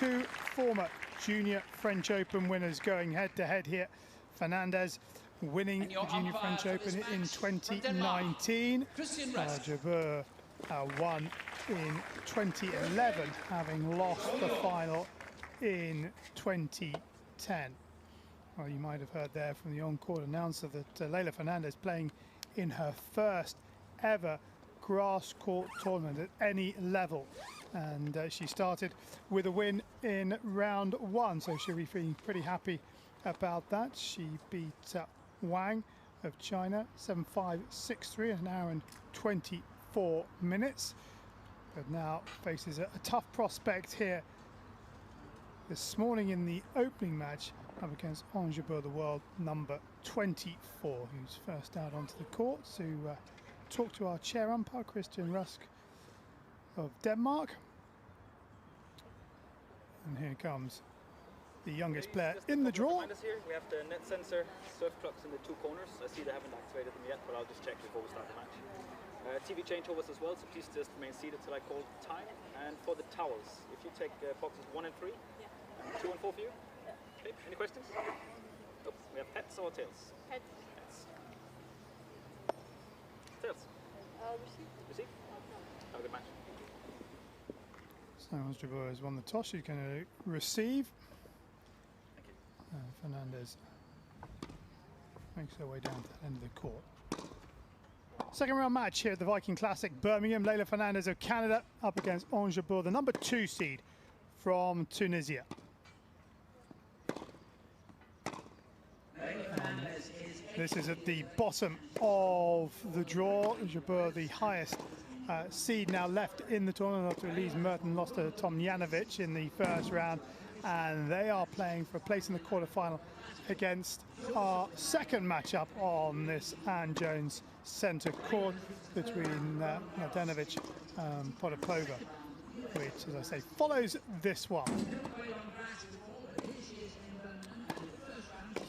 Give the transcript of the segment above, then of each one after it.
two former Junior French Open winners going head-to-head here. Fernandez winning the Junior French Open in 2019. Jabeur won in 2011, having lost the final in 2010. Well, you might have heard there from the on-court announcer that Leylah Fernandez playing in her first ever grass court tournament at any level, and she started with a win in round one, so she'll be feeling pretty happy about that. She beat Wang of China 7-5, 6-3 in an hour and 24 minutes, but now faces a tough prospect here this morning in the opening match up against Jabeur, the world number 24, who's first out onto the court to talk to our chair umpire, Christian Rusk of Denmark. And here comes the youngest player in the draw. Here. We have the net sensor surf clocks in the two corners. I see they haven't activated them yet, but I'll just check before we start the match. TV changeovers as well, so please just remain seated till I call time. And for the towels, if you take boxes 1 and 3, and 2 and 4 for you. Okay, any questions? Nope. We have heads or tails? Heads. Heads. Tails. Receive. Receive? Have a good match. So Jabeur has won the toss. She's going to receive. Thank you. Fernandez makes her way down to the end of the court. Second round match here at the Viking Classic Birmingham. Leylah Fernandez of Canada up against Jabeur, the number 2 seed from Tunisia. This is at the bottom of the draw. Jabeur, the highest seed now left in the tournament after Elise Merton lost to Tomljanovic in the first round, and they are playing for a place in the quarterfinal against our second matchup on this Ann Jones Centre court between Mladenovic and Potapova, which, as I say, follows this one.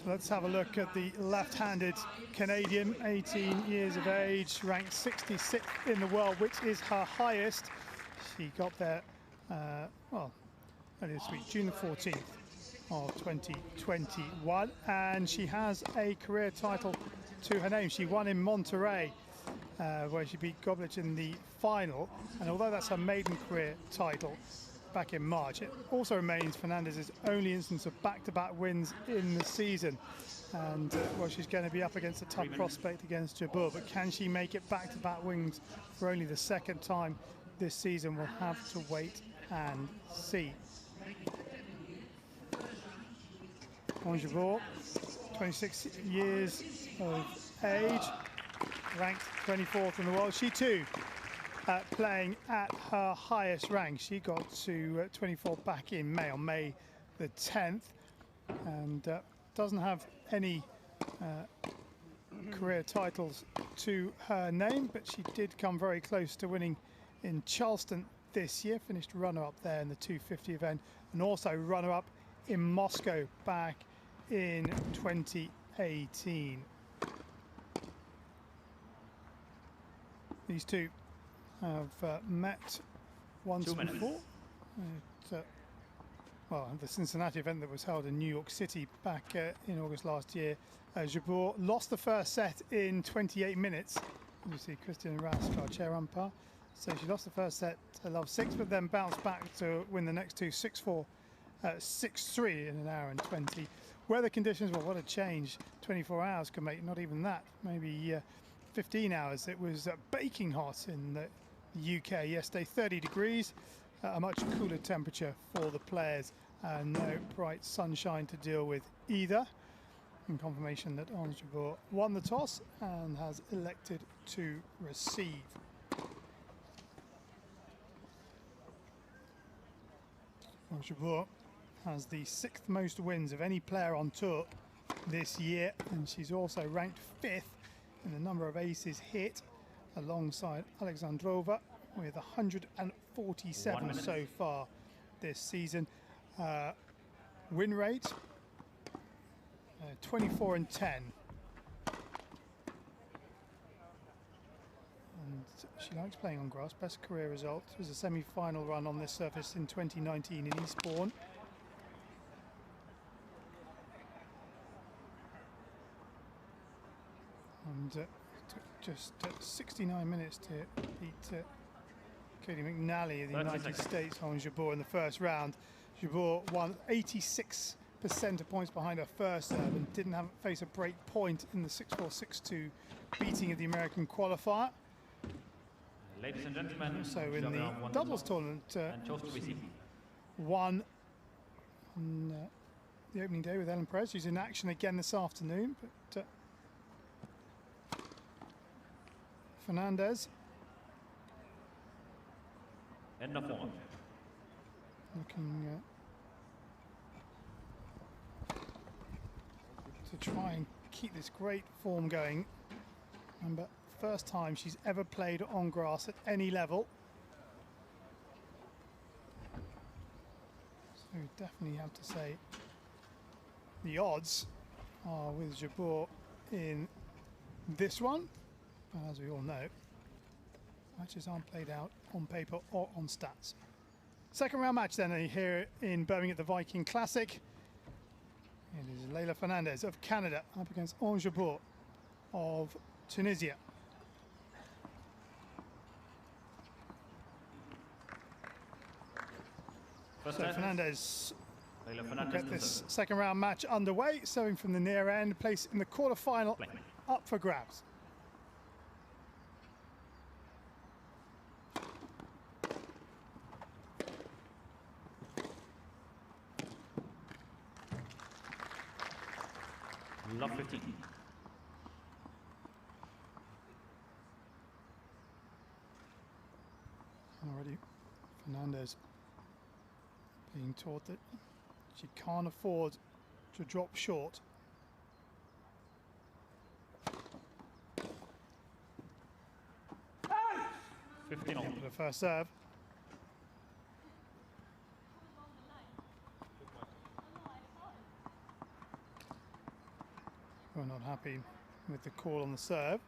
Let's have a look at the left-handed Canadian, 18 years of age, ranked 66th in the world, which is her highest. She got there, well, earlier this week, June the 14th of 2021, and she has a career title to her name. She won in Monterrey, where she beat Goblich in the final, and although that's her maiden career title back in March, it also remains Fernandez's only instance of back-to-back wins in the season. And well, she's going to be up against a tough prospect against Jabeur, but can she make it back-to-back wins for only the second time this season? We'll have to wait and see. Jabeur, 26 years of age, ranked 24th in the world. She too playing at her highest rank. She got to 24 back in May, on May the 10th, and doesn't have any career titles to her name, but she did come very close to winning in Charleston this year, finished runner-up there in the 250 event, and also runner-up in Moscow back in 2018. These two have met once before. Well, the Cincinnati event that was held in New York City back in August last year. Jabeur lost the first set in 28 minutes. You see Christian Rask, our chair umpire. So she lost the first set to love 6, but then bounced back to win the next two, 6-4, 6-3 in an hour and 20. Weather conditions, well, what a change 24 hours can make, not even that, maybe 15 hours. It was baking hot in the UK yesterday, 30 degrees, a much cooler temperature for the players, and no bright sunshine to deal with either. In confirmation that Jabeur won the toss and has elected to receive. Jabeur has the 6th most wins of any player on tour this year, and she's also ranked 5th in the number of aces hit, alongside Alexandrova with 147 so far this season. Win rate 24 and 10. And she likes playing on grass. Best career result was a semi-final run on this surface in 2019 in Eastbourne. And took just 69 minutes to beat Katie McNally of the United States on Jabeur in the first round. Jabeur won 86% of points behind her first serve and didn't face a break point in the 6-4, 6-2 beating of the American qualifier. Ladies and gentlemen, so in the doubles tournament, won on the opening day with Ellen Perez. She's in action again this afternoon. But Fernandez. End of form. Looking to try and keep this great form going. Remember, first time she's ever played on grass at any level. So definitely have to say the odds are with Jabeur in this one. But as we all know, matches aren't played out on paper or on stats. Second round match then here in Birmingham at the Viking Classic. It is Leylah Fernandez of Canada up against Jabeur of Tunisia. So Fernandez will get this second round match underway, serving from the near end, place in the quarter-final, up for grabs. Love 15. Already Fernandez being taught that she can't afford to drop short. 15 on the first serve. We're not happy with the call on the serve.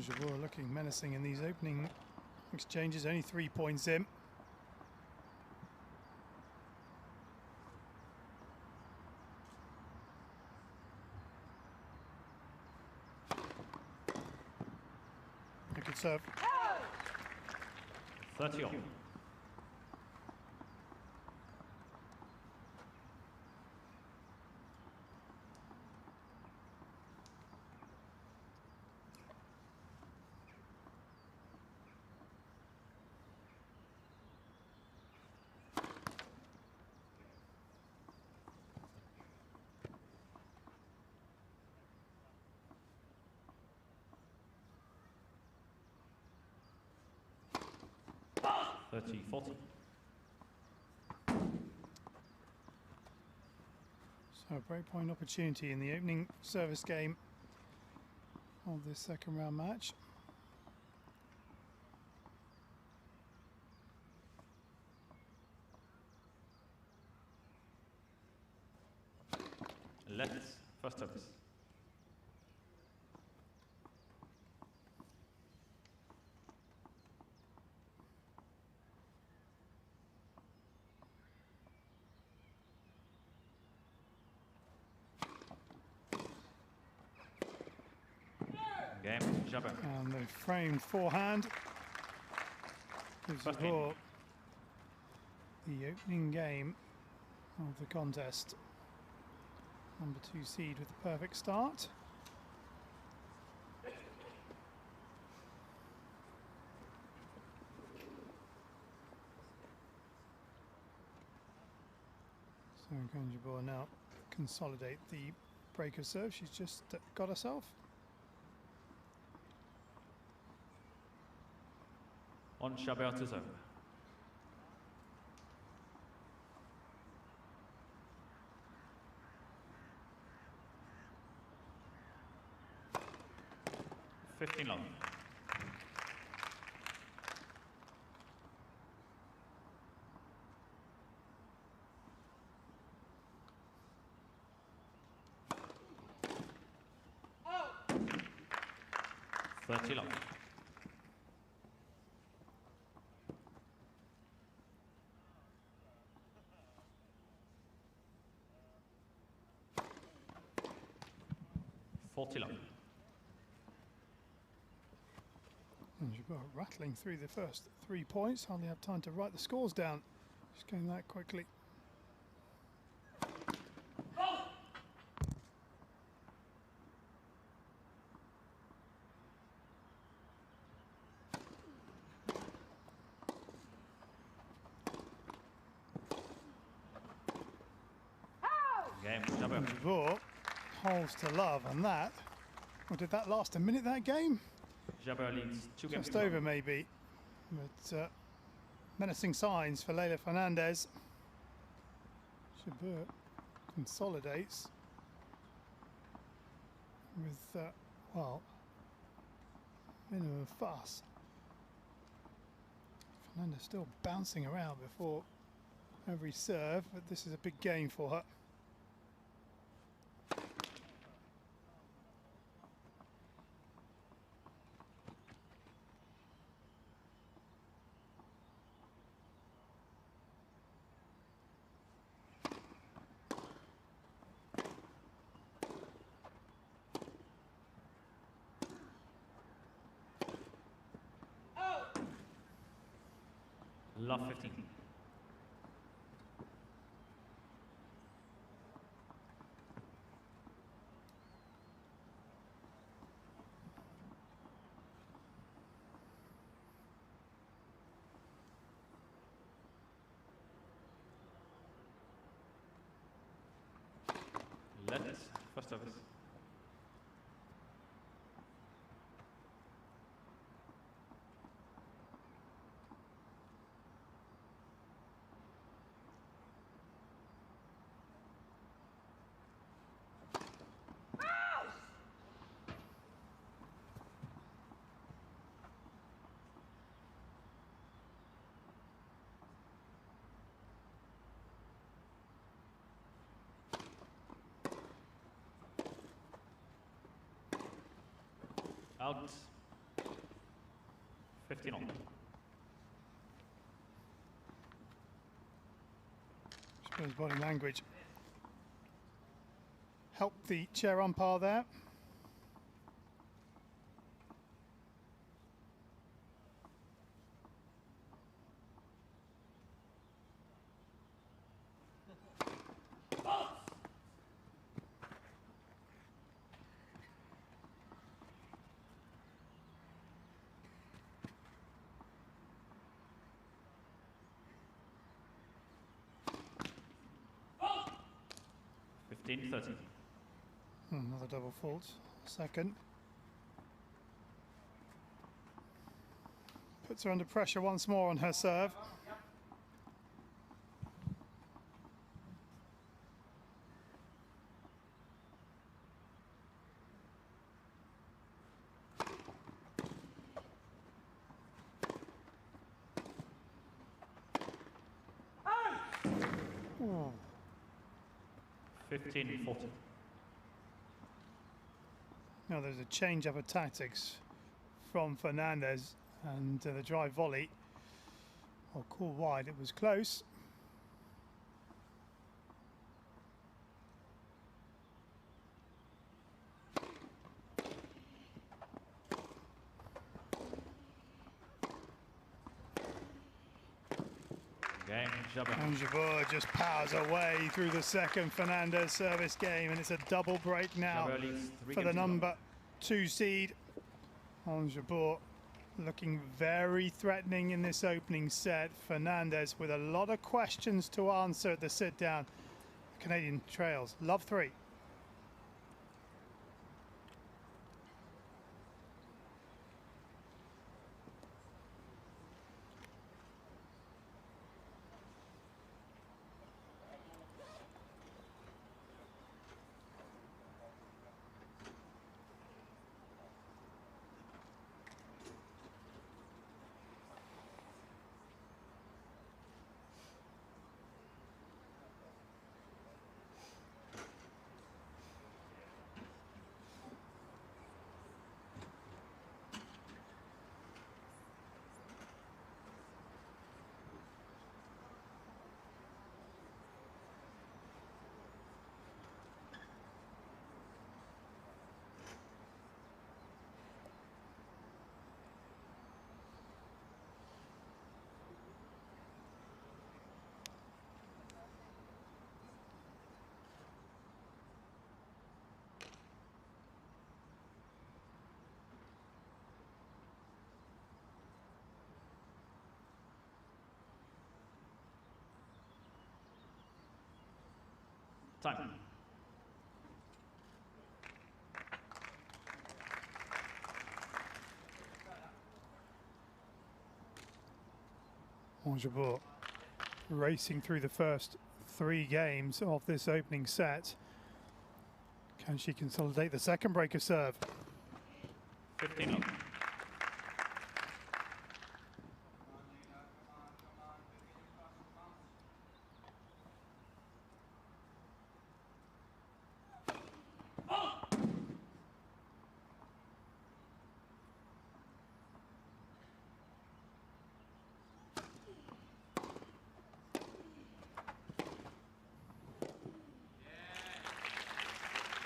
Jabeur looking menacing in these opening exchanges, only 3 points in. A good serve. 30 on. So a breakpoint opportunity in the opening service game of this second round match. Let's first service. Game, Jabeur. And the framed forehand gives Jabeur the opening game of the contest. Number 2 seed with the perfect start. So Jabeur now consolidate the breaker serve she's just got herself. On Jabeur to serve. $15 long. $30 long. $40 long. And Jabeur rattling through the first 3 points. Hardly have time to write the scores down. Just going that quickly. Game, Jabeur. Jabeur holes to love, and that, or did that last a minute, that game? Jabeur leads 2 games. Just over maybe, but menacing signs for Leylah Fernandez. Jabeur consolidates with, well, minimum fuss. Fernandez still bouncing around before every serve, but this is a big game for her. Love 15. Let's first service. Out. 15 on. Jabeur's body language helped the chair umpire there. Another double fault, second. Puts her under pressure once more on her serve. Oh. 15-40. Now there's a change up of tactics from Fernandez, and the drive volley, or call wide, it was close. And Jabeur just powers away through the second Fernandez service game, and it's a double break now for the number 2 seed. Jabeur looking very threatening in this opening set. Fernandez with a lot of questions to answer at the sit down. Canadian trails. Love 3. Time. Jabeur racing through the first 3 games of this opening set. Can she consolidate the second break of serve? 15.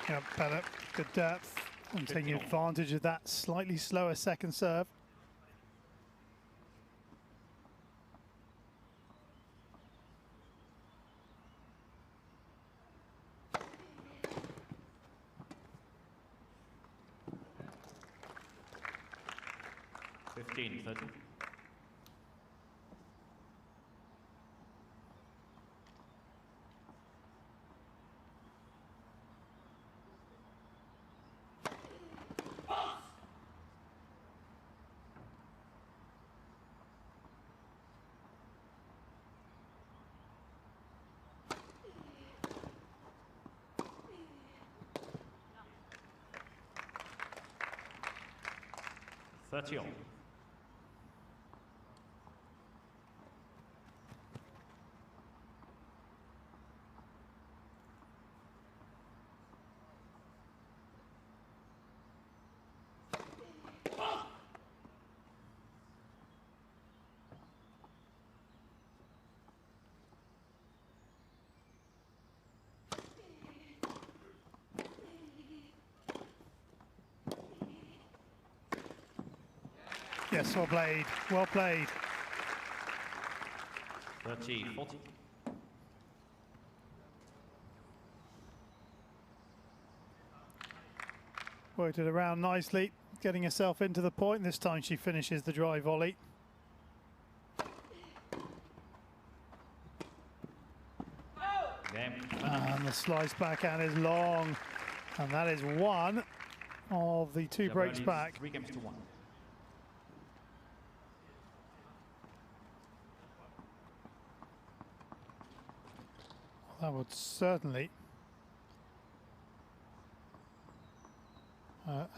Yeah, better, good depth, and taking advantage of that slightly slower second serve. Fifteen, 30. Thirty all. Yes, well played, well played. 30, 40. Worked it around nicely, getting herself into the point. This time she finishes the dry volley. Game. And the slice backhand is long. And that is one of the 2 breaks back. 3 games to 1. That would certainly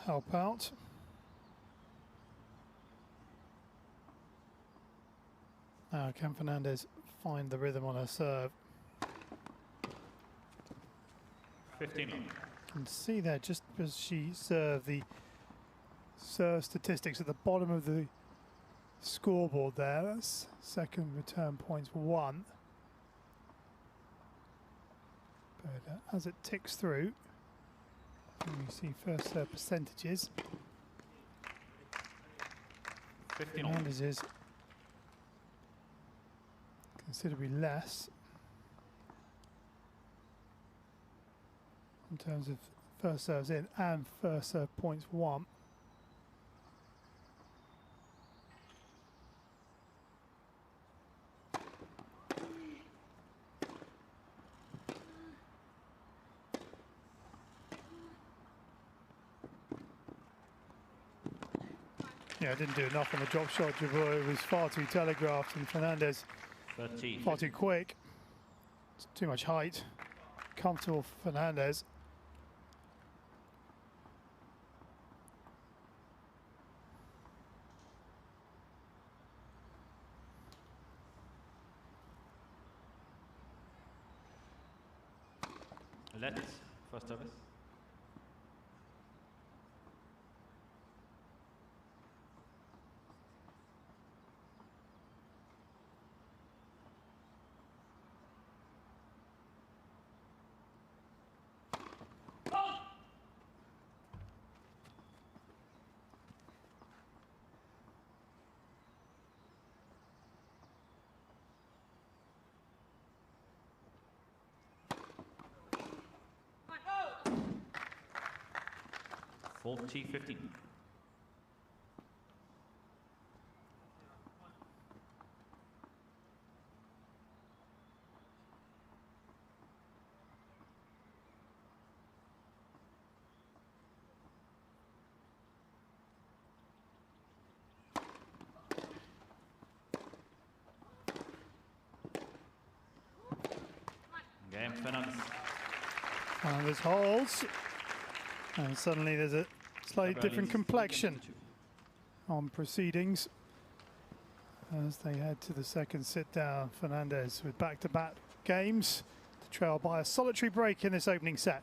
help out. Now can Fernandez find the rhythm on her serve? 15 all. You can see there just as she served, the serve statistics at the bottom of the scoreboard there. That's second return points 1. But as it ticks through, you see first serve percentages. 15 all. Fernandez is considerably less in terms of first serves in and first serve points 1. Yeah, didn't do enough on the drop shot. Jabeur was far too telegraphed, and Fernandez 30. far too quick. It's too much height. Comfortable for Fernandez. Let first service. $40-15. Game Fernandez. Fernandez holds. And suddenly there's a slightly different complexion on proceedings as they head to the second sit down. Fernandez with back-to-back games to trail by a solitary break in this opening set.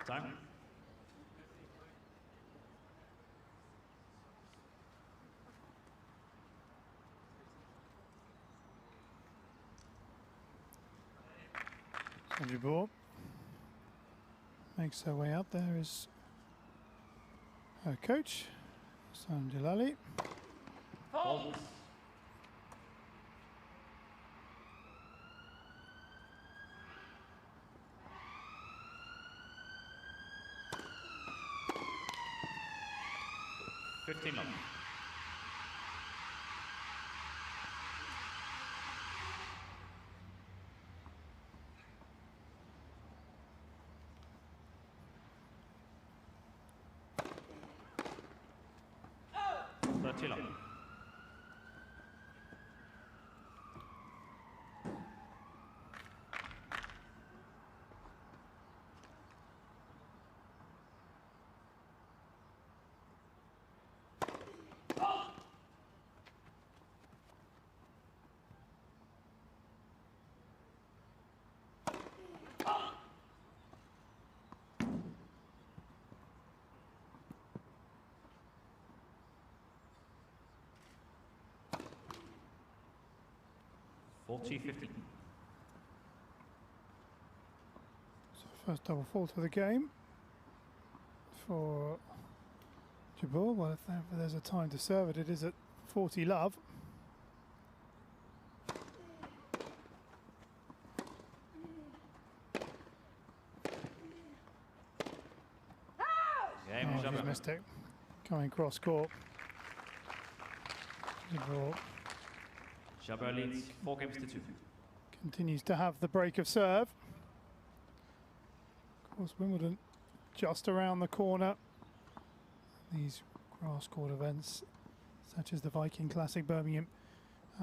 Time. So Jabeur makes her way up. There is her coach, Sam Jalali. Hold. $15. $30. $40-15. So first double fault of the game for Jabeur. Well, if there's a time to serve it, it is at 40 love. Game Oh, Jabeur. he's missed it. Coming cross court. Jabeur Jabeur leads 4-2. continues to have the break of serve. Of course, Wimbledon just around the corner. These Grass court events such as the Viking Classic Birmingham,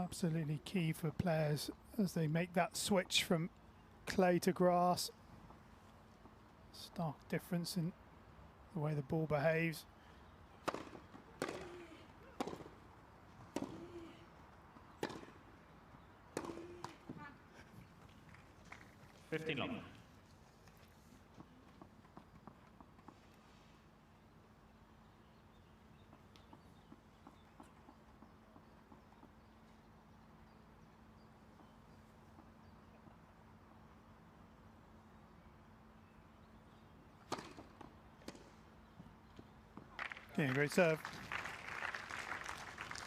absolutely key for players as they make that switch from clay to grass. Stark difference in the way the ball behaves. Fifteen long. Yeah, great serve.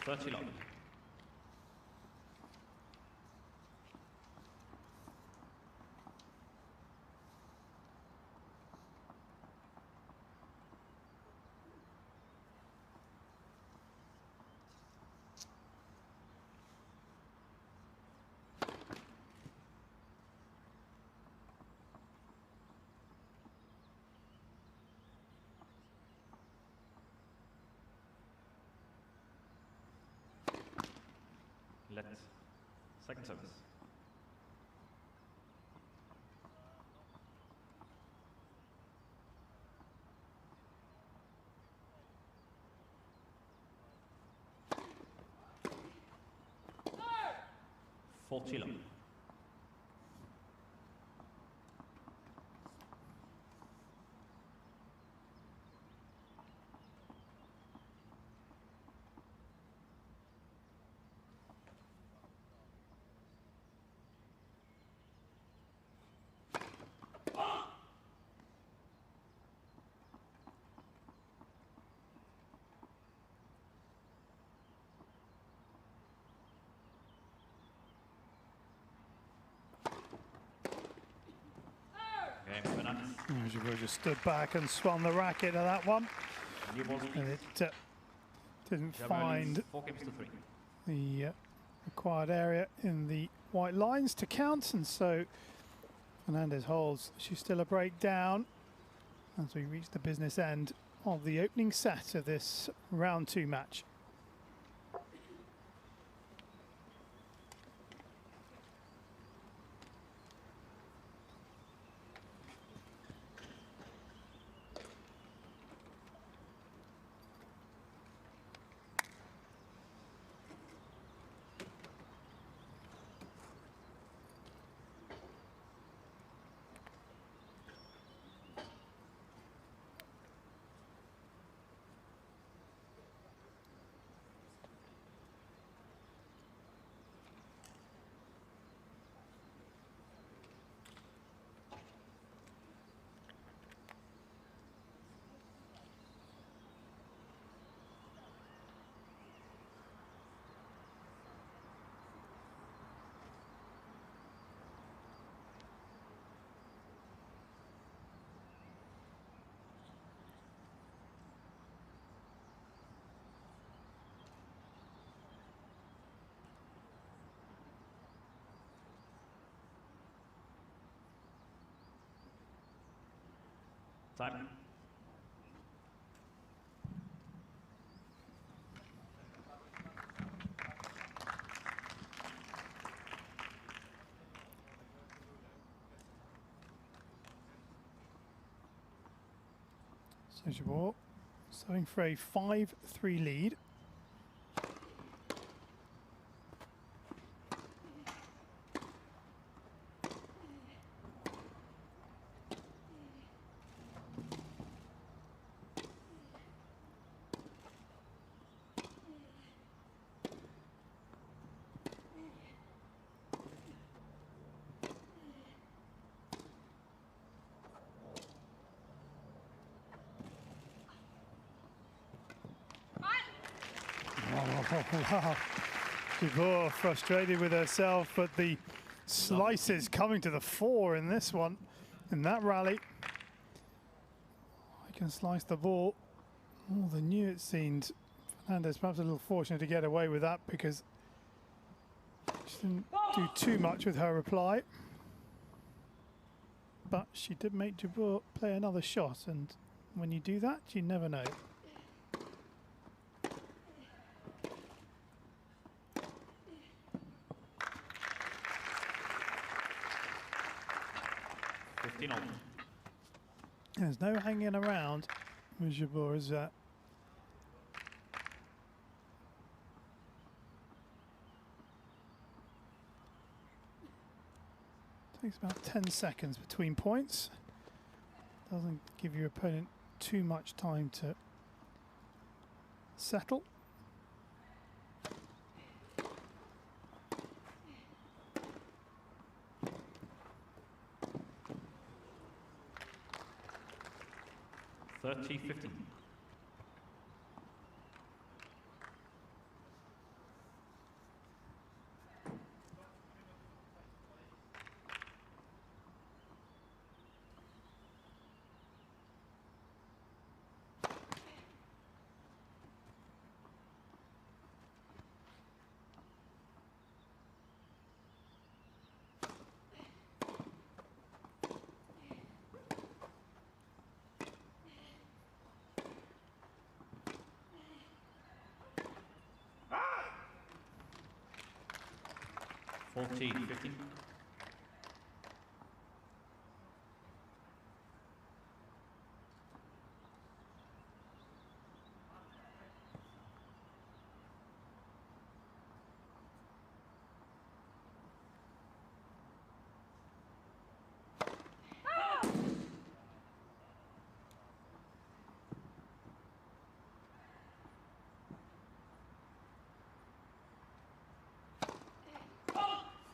30 long. Let second service. Full chilo. Fernandez. Jabeur just stood back and swung the racket at that one, and it didn't find 4 games to 3. the required area in the white lines to count, and so Fernandez holds. She's still a break down as we reach the business end of the opening set of this round 2 match. Time. So Jabeur serving for a 5-3 lead. Wow. Jabeur frustrated with herself, but the slices coming to the fore in this one, in that rally. I can slice the ball more than you, it seemed. Fernandez perhaps a little fortunate to get away with that because she didn't do too much with her reply. But she did make Jabeur play another shot, and when you do that, you never know. 15 all. There's no hanging around with Jabeur, is there? Takes about 10 seconds between points. Doesn't give your opponent too much time to settle. $30-15. 14-15.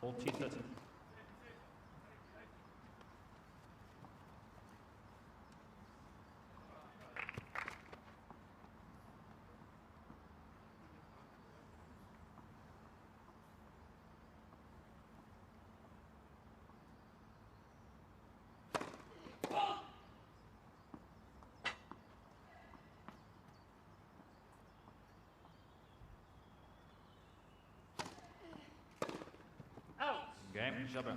$40-13. Game, Jabeur.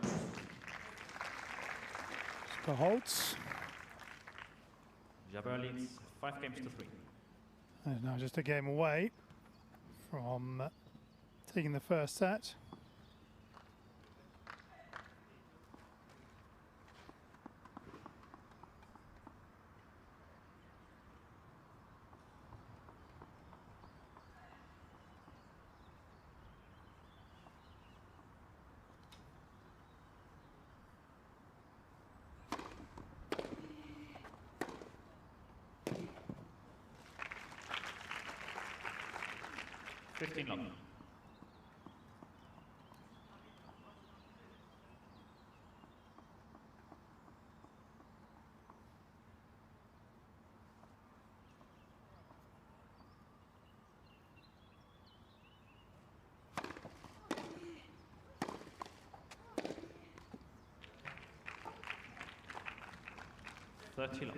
Score holds. Jabeur leads 5 games to 3. And now just a game away from taking the first set. $15 long. $30 long.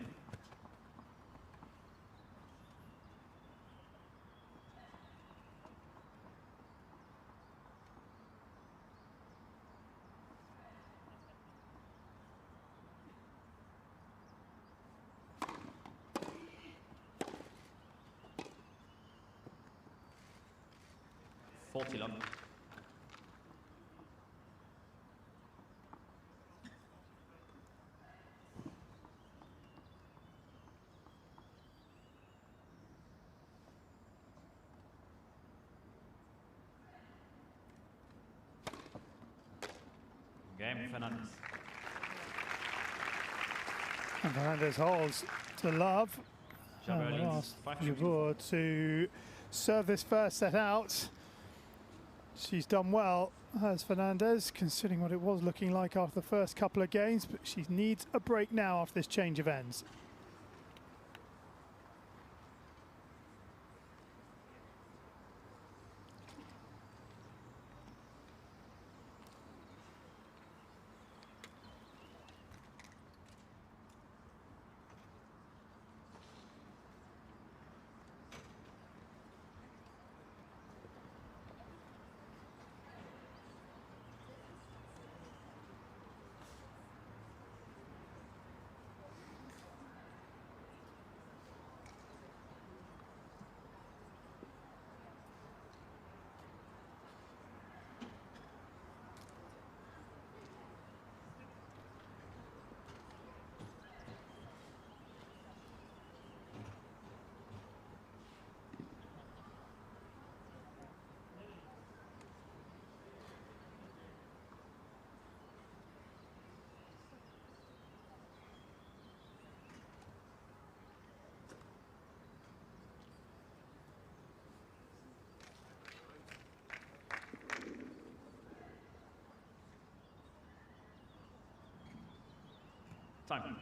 $40 long. Game, Fernandez. And Fernandez holds to love. Jabeur And leads asked 5 games to Jabeur to serve this first set out. She's done well as Fernandez, considering what it was looking like after the first couple of games, but she needs a break now after this change of ends. Time.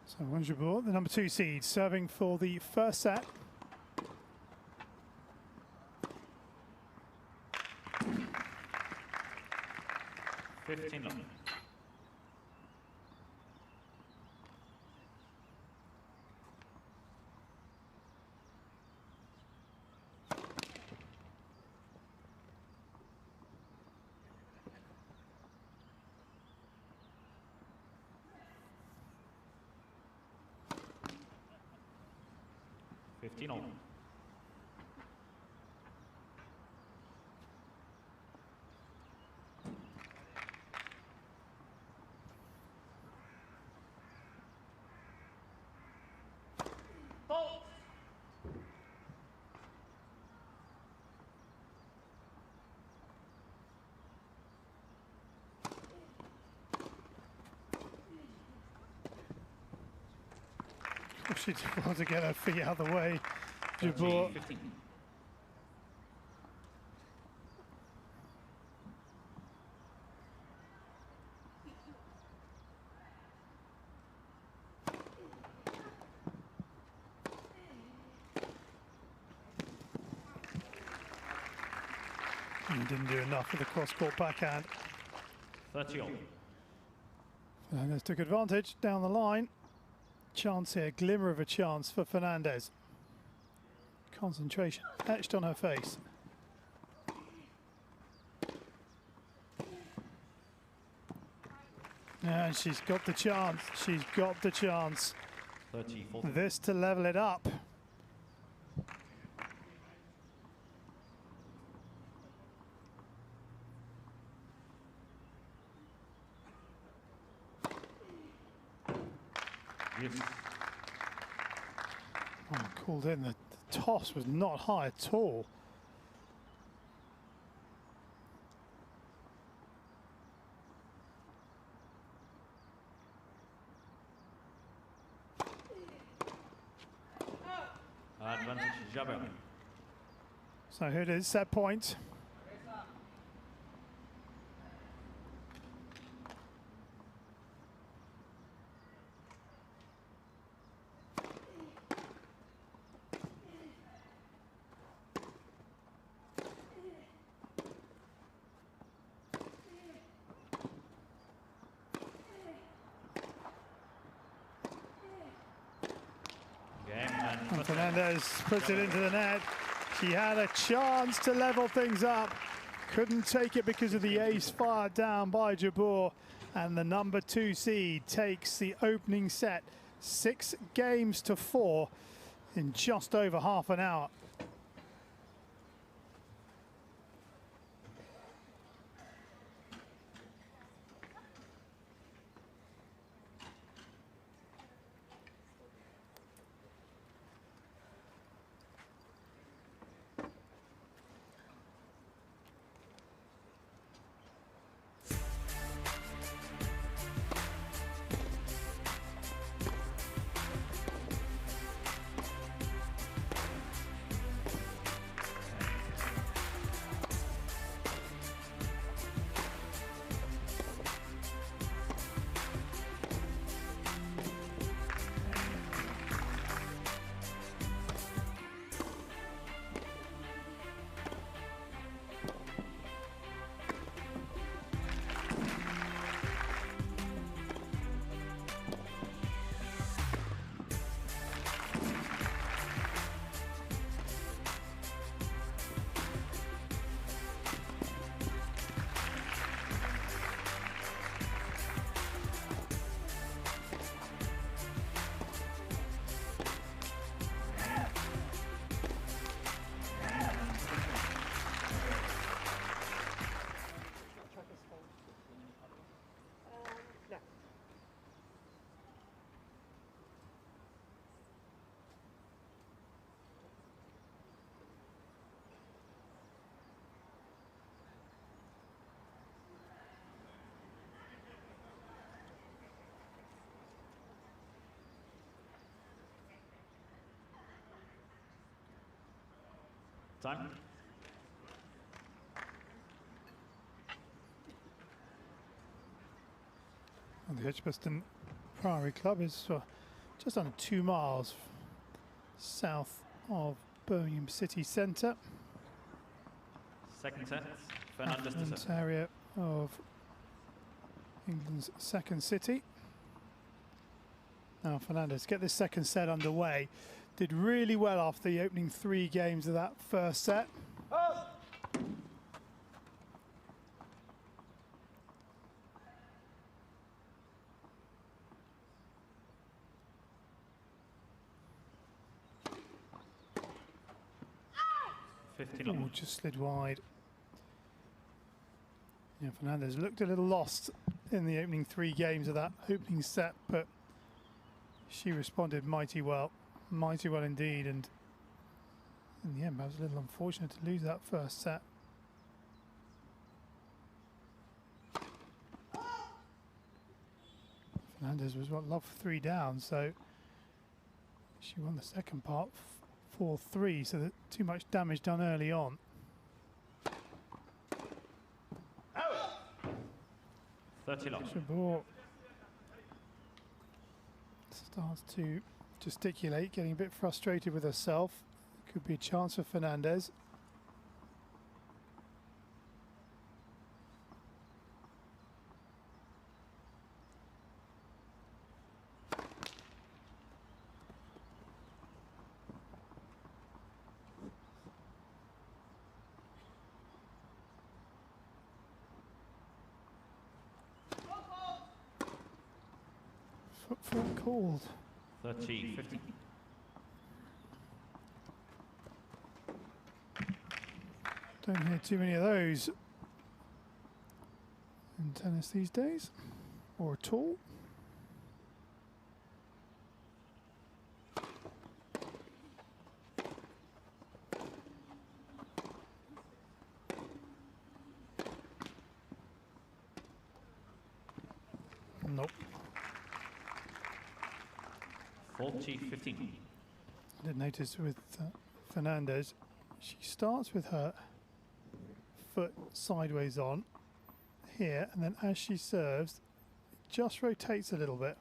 So Jabeur, the number 2 seed, serving for the first set. $15 love. $15 all. She did well to get her feet out of the way. Jabeur. 15. And didn't do enough with the cross-court backhand. 30 all. Fernandez took advantage down the line. Chance here, glimmer of a chance for Fernandez. Concentration etched on her face. And she's got the chance. She's got the chance. 30, 40. This to level it up. Yes. Oh, called in. The toss was not high at all. Advantage Jabeur. So here it is, set point. And Fernandez puts it into the net. She had a chance to level things up. Couldn't take it because of the ace fired down by Jabeur. And the number 2 seed takes the opening set 6-4 in just over half an hour. Time. And the Edgbaston Priory Club is just under 2 miles south of Birmingham city centre. Second set. Fernandez to serve. Area of England's second city. Now Fernandez get this second set underway. Did really well after the opening 3 games of that first set. Ooh, just slid wide. Yeah, Fernandez looked a little lost in the opening 3 games of that opening set, but she responded mighty well indeed. And in the end, I was a little unfortunate to lose that first set. Fernandez was love 3 down, so she won the second part 4-3, so that too much damage done early on. 30 long. Jabeur starts to gesticulate, getting a bit frustrated with herself. Could be a chance for Fernandez. Foot called. 30-50. Don't hear too many of those in tennis these days, or at all. Nope. 40-15. I did notice with Fernandez, she starts with her foot sideways on here, and then as she serves, it just rotates a little bit.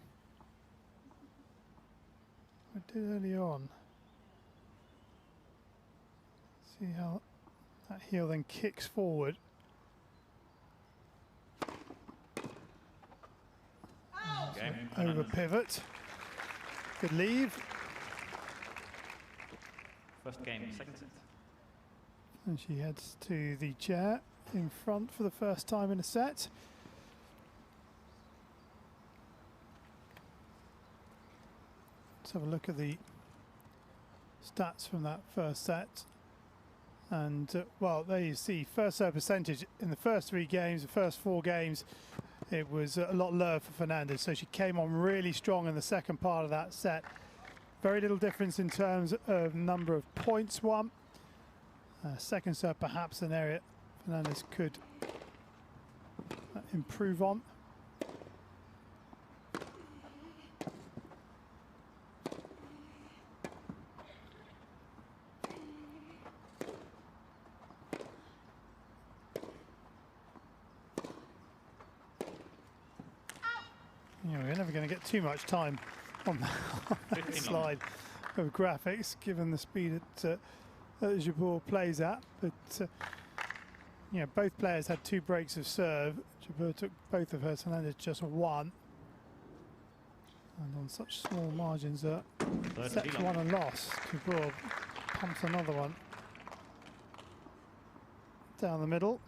I did early on. See how that heel then kicks forward. Over pivot. Good leave. First game, second set. And she heads to the chair in front for the first time in a set. Let's have a look at the stats from that first set. And well, there you see, first serve percentage in the first 3 games, the first 4 games, it was a lot lower for Fernandez. So she came on really strong in the second part of that set. Very little difference in terms of number of points won. Second serve perhaps an area Fernandez could improve on. We're never going to get too much time on that slide of graphics, given the speed that Jabeur plays at. But both players had 2 breaks of serve. Jabeur took both of hers, Fernandez just 1. And on such small margins, sets won and lost. Jabeur pumps another one down the middle.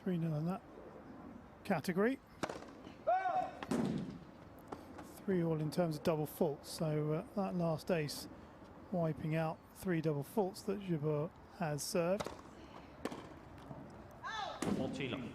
3-0 in that category. 3-all in terms of double faults. So that last ace wiping out 3 double faults that Jabeur has served. 40 long.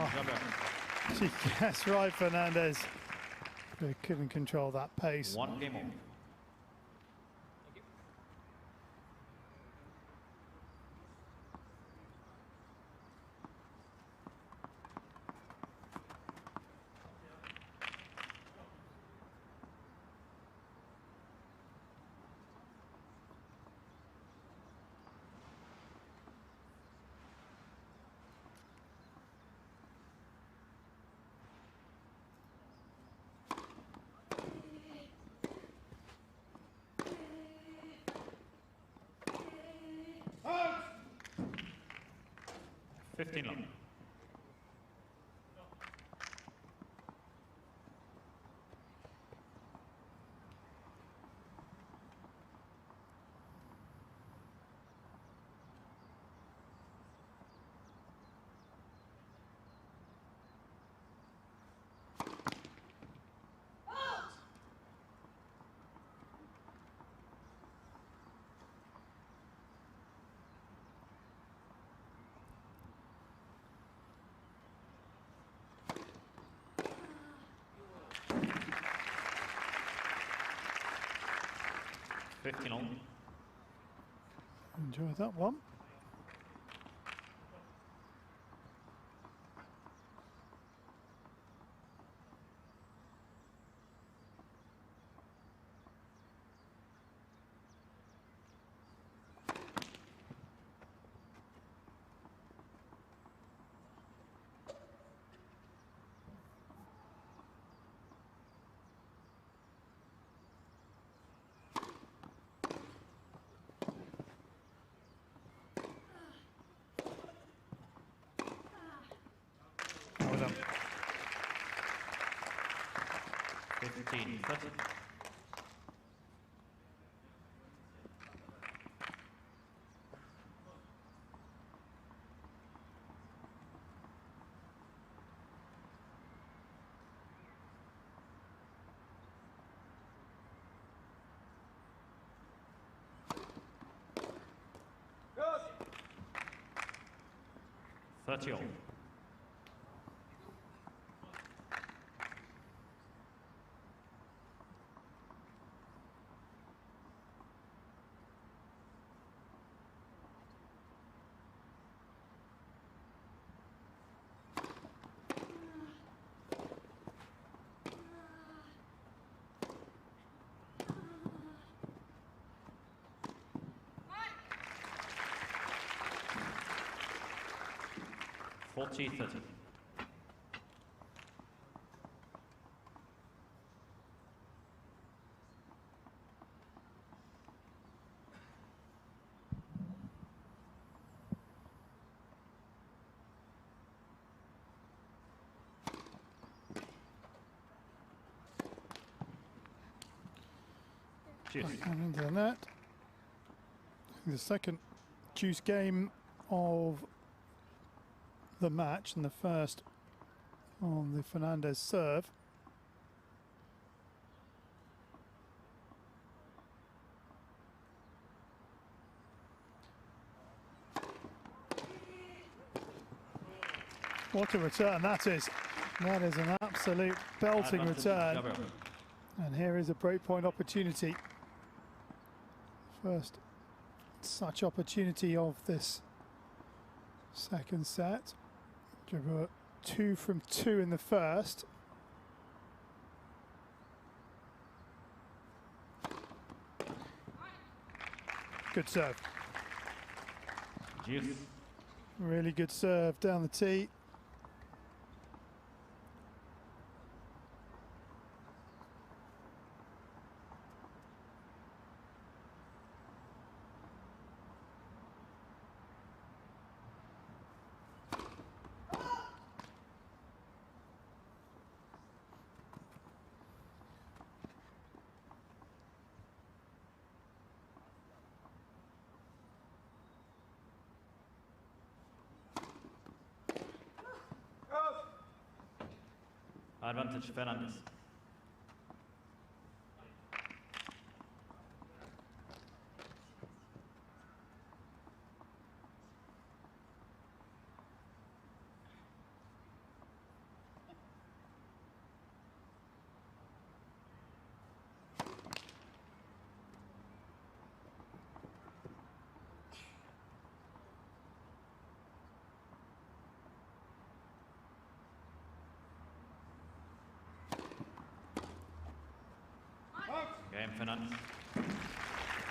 Jabeur. She guessed right, Fernandez. They couldn't control that pace. 1 game on. Fifteen long. Fifteen long. Enjoy that one. Well done. 15, 30. Good. 30 all. Forty, 30. Cheers. Back down into the net. The second juice game of the match, and the first on the Fernandez serve. What a return that is. That is an absolute belting return. And here is a breakpoint opportunity. First such opportunity of this second set. Jabeur 2 from 2 in the first. Good serve. Juice. Really good serve down the tee. Advantage Fernandez. Game Fernandez.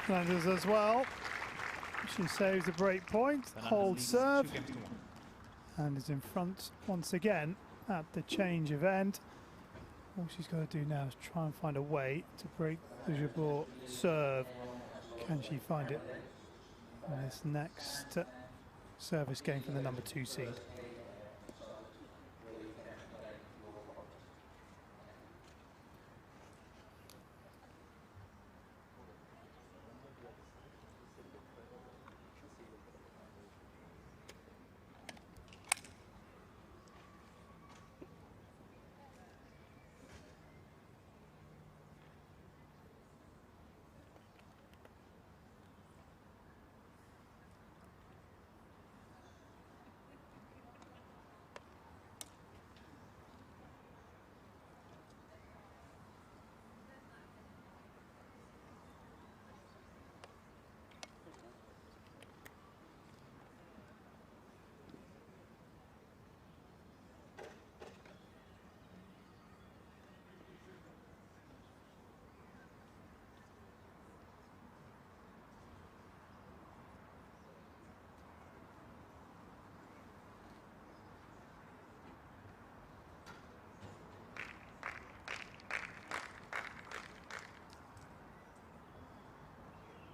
Fernandez as well. She saves a break point, hold serve, 2 games to 1. and is in front once again at the change of end. All she's got to do now is try and find a way to break the Jabeur serve. Can she find it in this next service game from the number 2 seed?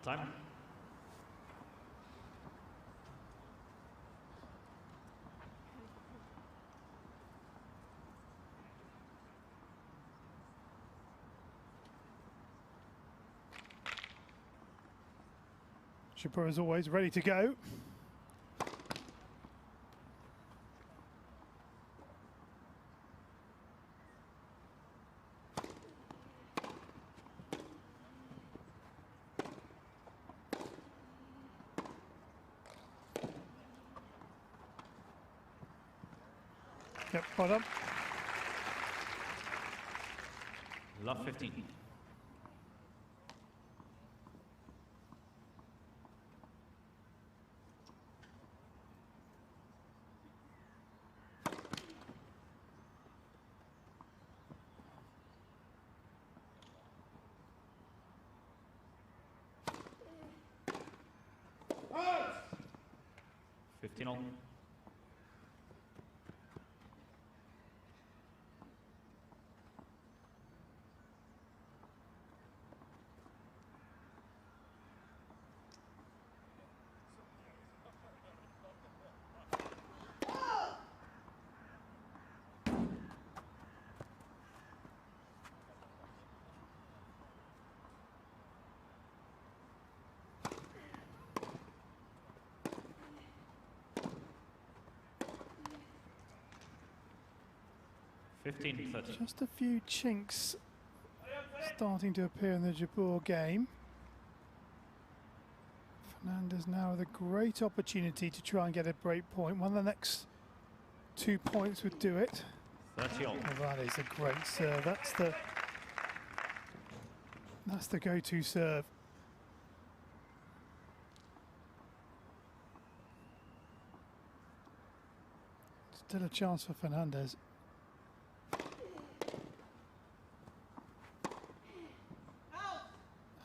Time. Jabeur is always ready to go. Yep, well done. Love 15. Out! 15 all. Just a few chinks starting to appear in the Jabeur game. Fernandez now with a great opportunity to try and get a break point. One of the next 2 points would do it. 30 all. Oh, that is a great serve. That's the go-to serve. Still a chance for Fernandez.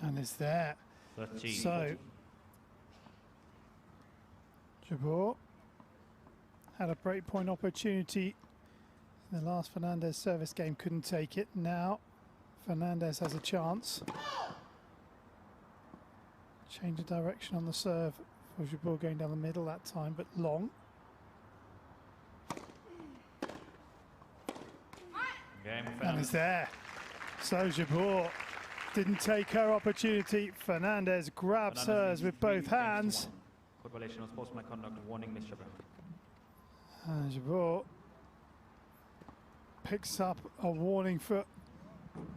And it's there. 13. So, Jabeur had a breakpoint opportunity in the last Fernandez service game, couldn't take it. Now Fernandez has a chance. Change of direction on the serve for Jabeur, going down the middle that time, but long. And it's there. So Jabeur didn't take her opportunity. Fernandez grabs hers with both hands. Good violation of sportsmanlike conduct, warning Miss Jabeur. And Jabeur picks up a warning for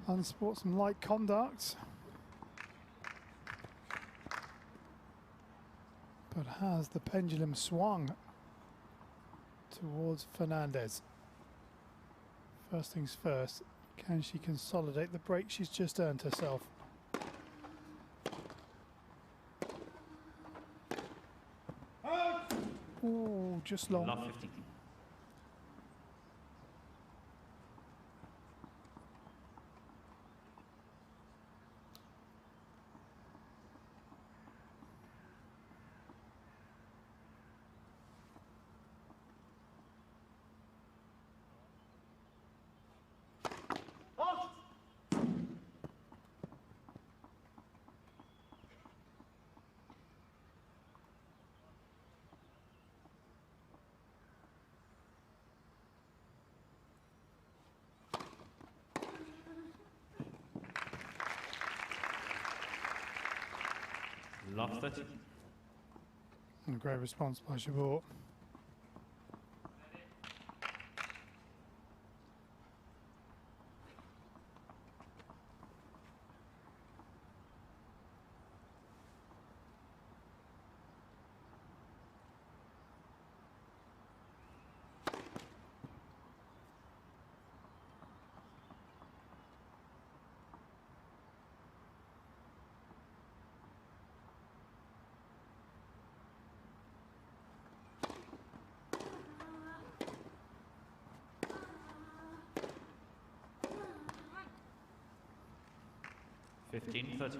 unsportsmanlike conduct. But has the pendulum swung towards Fernandez? First things first, can she consolidate the break she's just earned herself? Oh, just long. Love 15. Love 30. And a great response by Jabeur. Fifteen 30.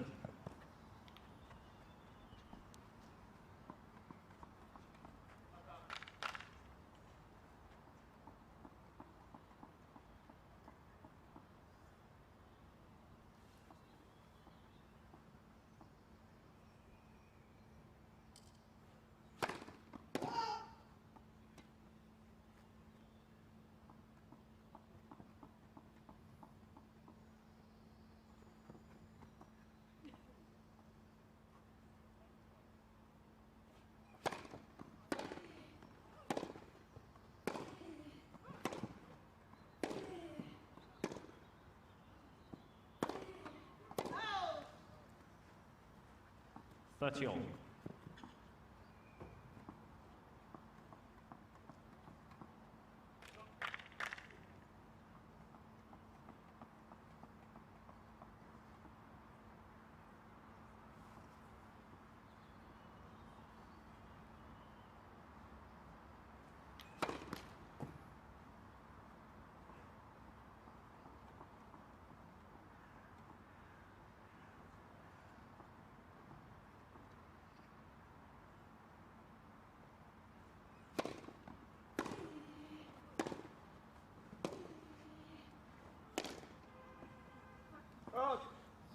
Thirty all.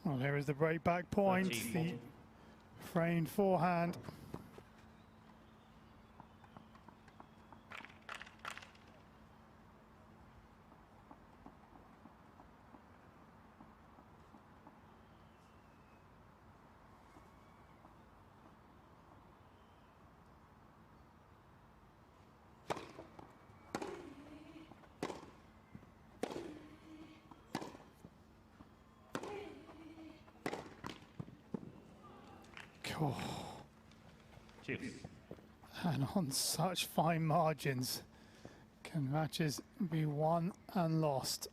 Well, here is the break back point, the framed forehand. Oh. Cheers. And on such fine margins, can matches be won and lost?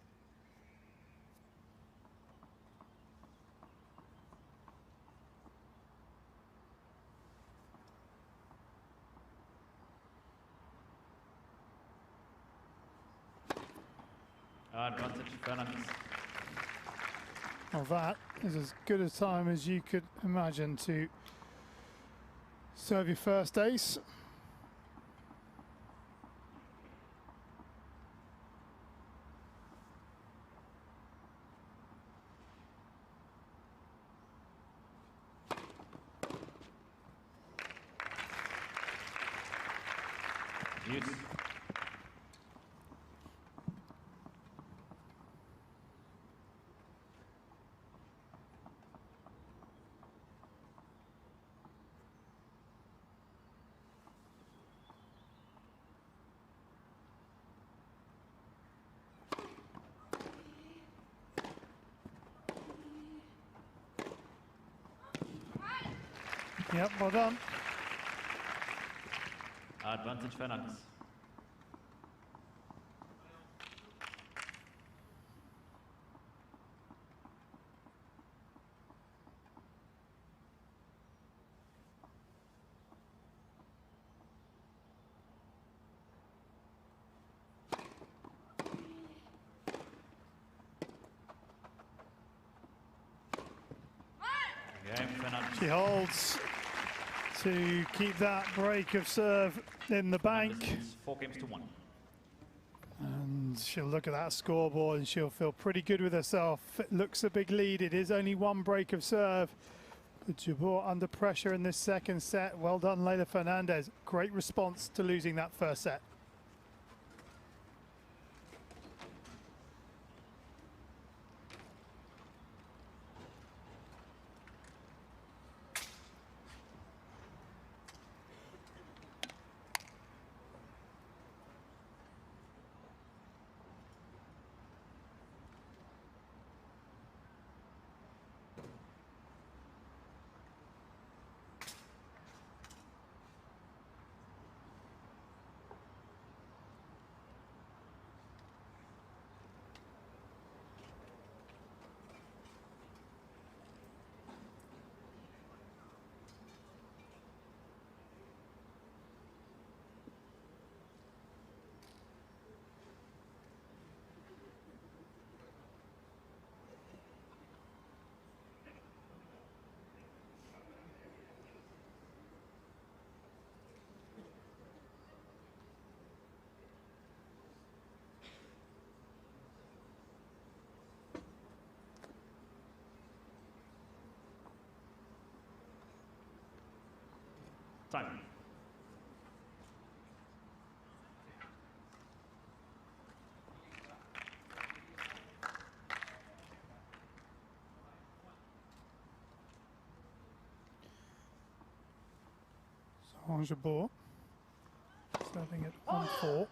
Advantage Fernandez. Well, that is as good a time as you could imagine to serve your first ace. Yes. Yep, well done. Advantage Fernandez. Game Fernandez. She holds to keep that break of serve in the bank. 4 games to 1. And she'll look at that scoreboard and she'll feel pretty good with herself. It looks a big lead. It is only one break of serve. But Jabeur under pressure in this second set. Well done, Leila Fernandez. Great response to losing that first set. Time. So Jabeur serving at 1-4.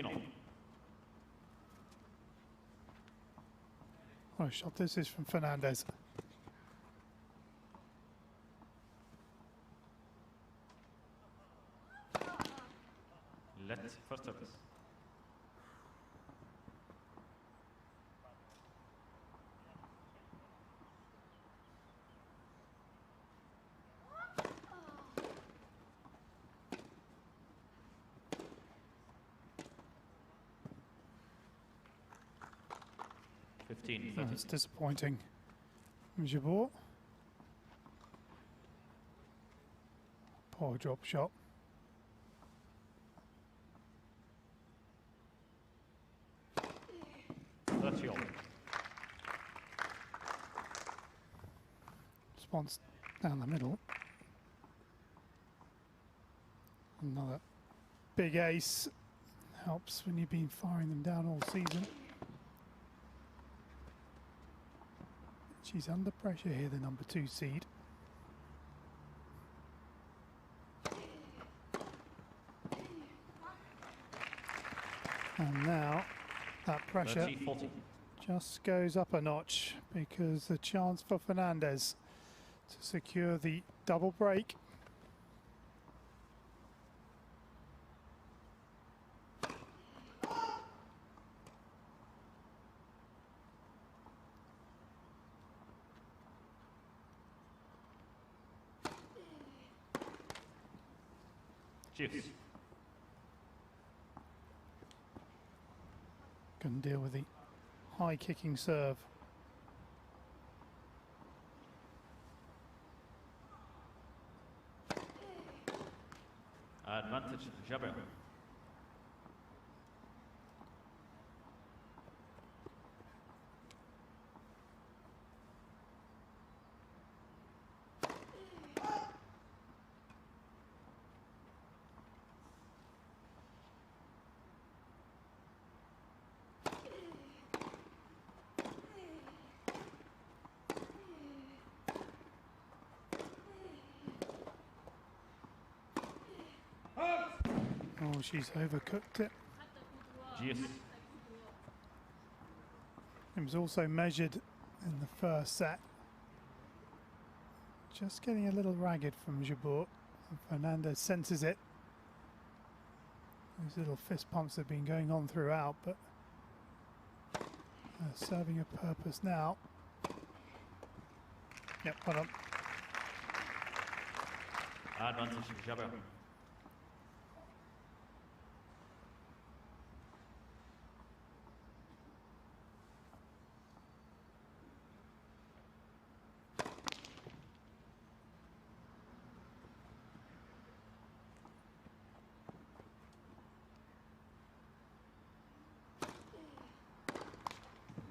Long. What a shot this is from Fernandez. Let first service. That's disappointing. Jabeur. Poor drop shot. Response down the middle. Another big ace. Helps when you've been firing them down all season. She's under pressure here, the number 2 seed. And now that pressure just goes up a notch because the chance for Fernandez to secure the double break. Can deal with the high kicking serve. Advantage Jabeur. Oh, she's overcooked it. Yes. It was also measured in the first set. Just getting a little ragged from Jabeur. Fernandez senses it. Those little fist pumps have been going on throughout, but serving a purpose now. Yep, hold on. Advantage Jabeur.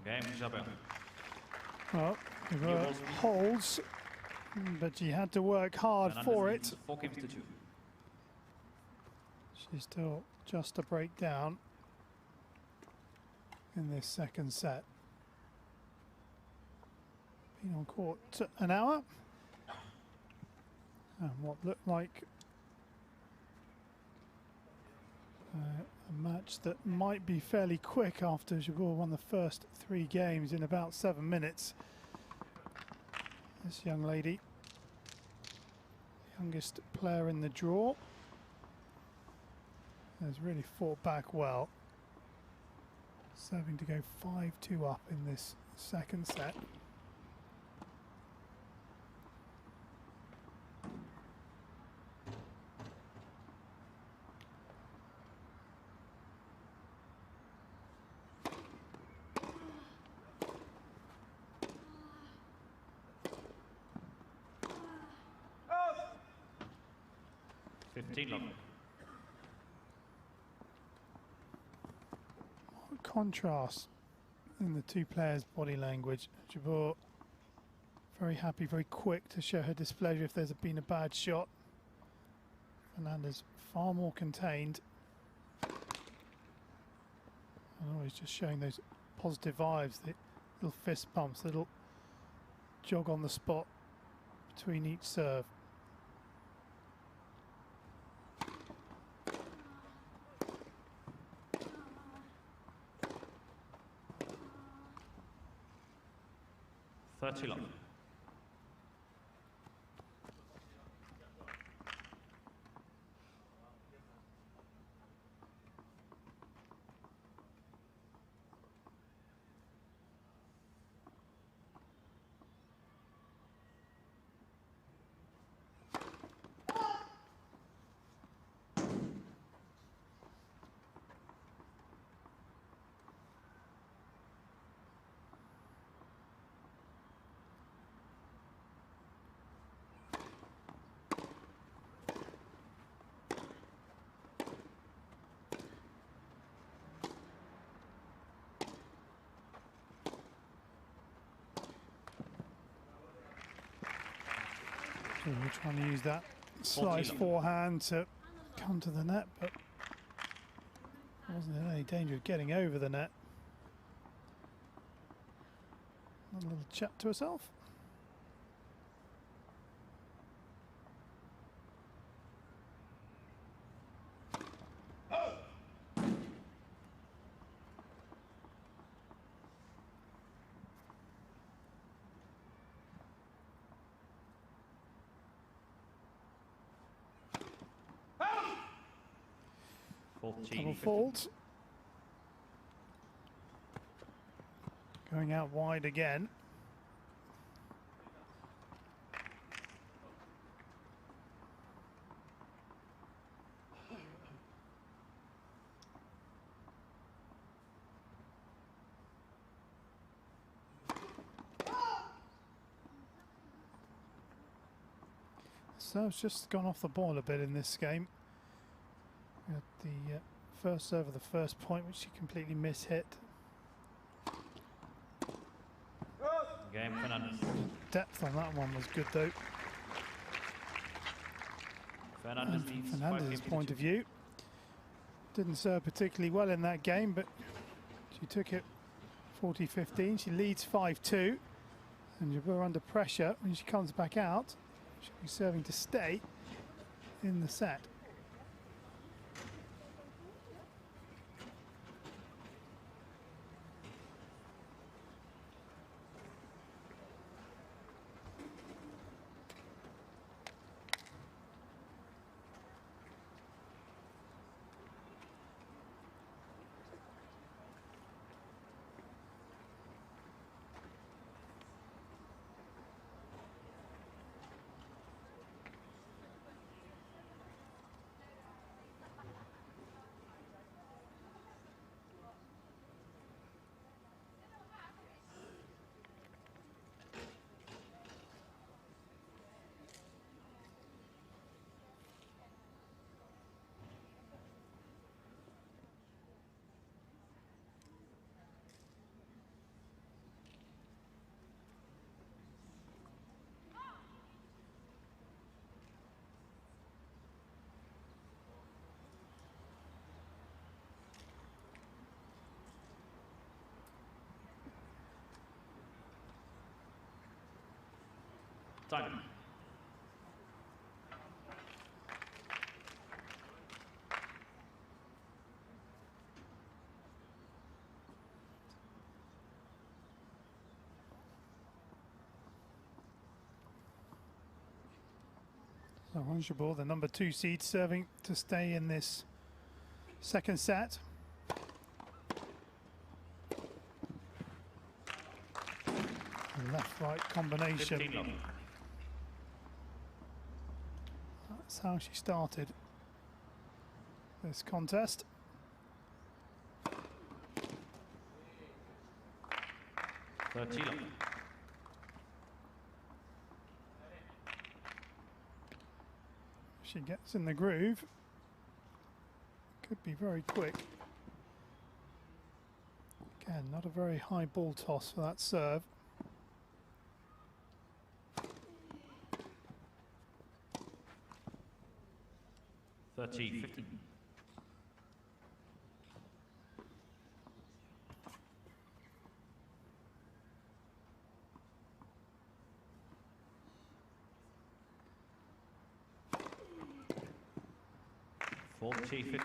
Game Jabeur. Well, Jabeur holds, but she had to work hard for it. 4 games to 2. She's still just a break down in this second set. Been on court an hour, and what looked like a match that might be fairly quick after Jabeur won the first 3 games in about 7 minutes. This young lady, youngest player in the draw, has really fought back well, serving to go 5-2 up in this second set. 15 love. What contrast in the two players' body language. Jabeur very happy, very quick to show her displeasure if there's been a bad shot. Fernandez far more contained. And always just showing those positive vibes, the little fist pumps, the little jog on the spot between each serve. Love. We're trying to use that slice forehand to come to the net, but wasn't in any danger of getting over the net. A little chat to herself. Double fault. Going out wide again. So it's just gone off the ball a bit in this game. At the first serve of the first point, which she completely mishit. Game Fernandez. Depth on that one was good though. Fernandez From Fernandez's point of view, didn't serve particularly well in that game, but she took it 40-15. She leads 5-2, and Jabeur under pressure when she comes back out. She'll be serving to stay in the set. Time. So Jabeur, the number 2 seed, serving to stay in this second set. Left-right combination. 15 love. That's how she started this contest. she gets in the groove. Could be very quick. Again, not a very high ball toss for that serve. Thirty 15. Forty 15.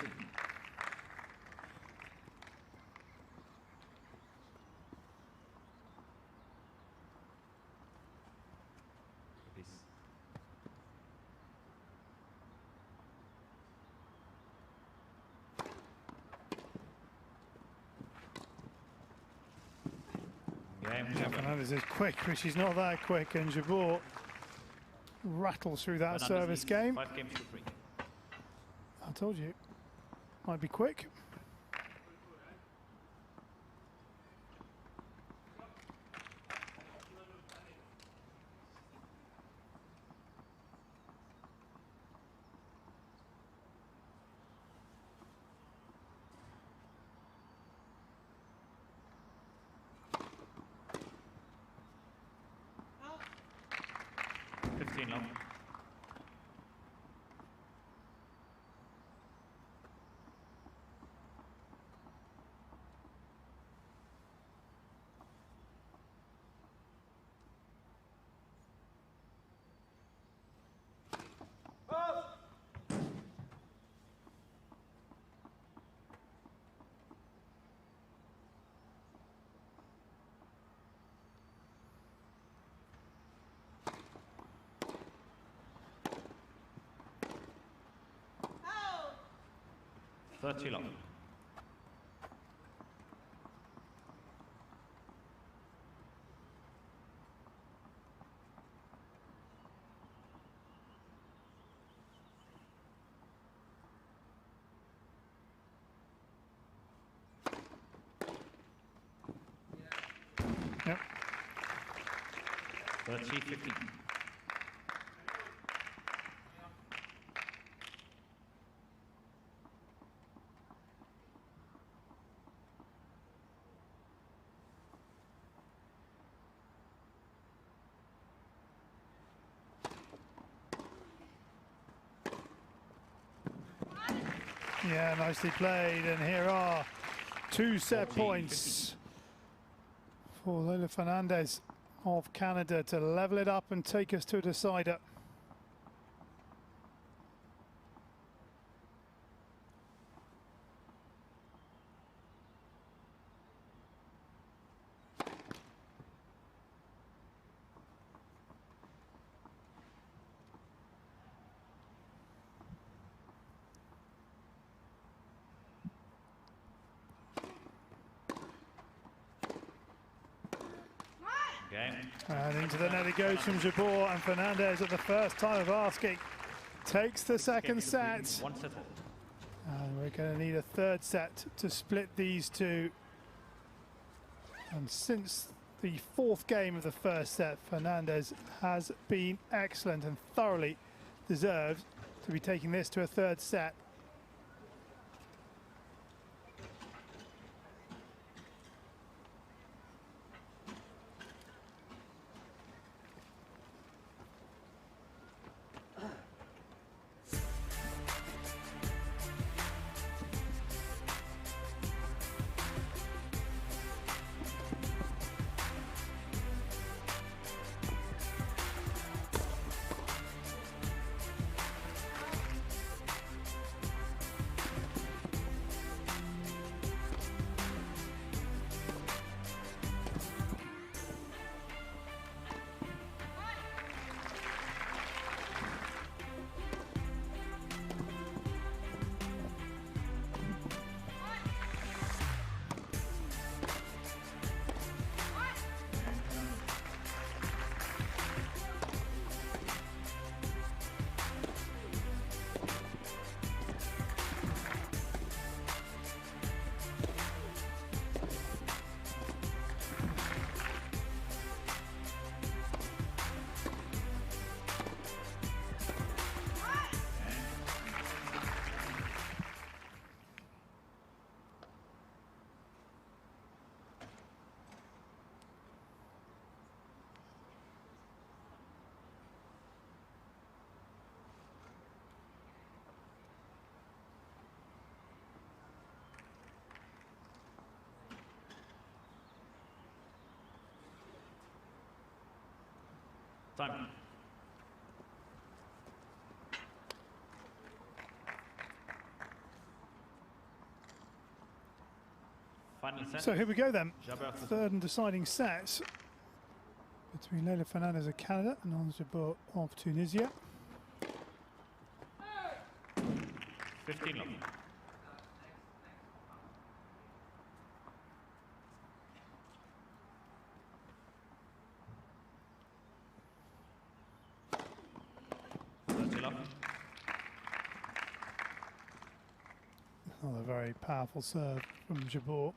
Fernandez is quick, but she's not that quick, and Jabeur rattles through that service game. 5 games to 3. I told you, might be quick. Long. Too long. Yep. 30 15. Yeah, nicely played, and here are 2 set points for Lola Fernandez of Canada to level it up and take us to a decider. And into the net it goes from Jabeur, and Fernandez, at the first time of asking, takes the second set. And we're going to need a third set to split these two. And since the 4th game of the first set, Fernandez has been excellent and thoroughly deserves to be taking this to a third set. Time. Final set. So here we go then. Jabeur. Third and deciding set between Leila Fernandez of Canada and Ons Jabeur of Tunisia. 15 love. Another very powerful serve from Jabeur.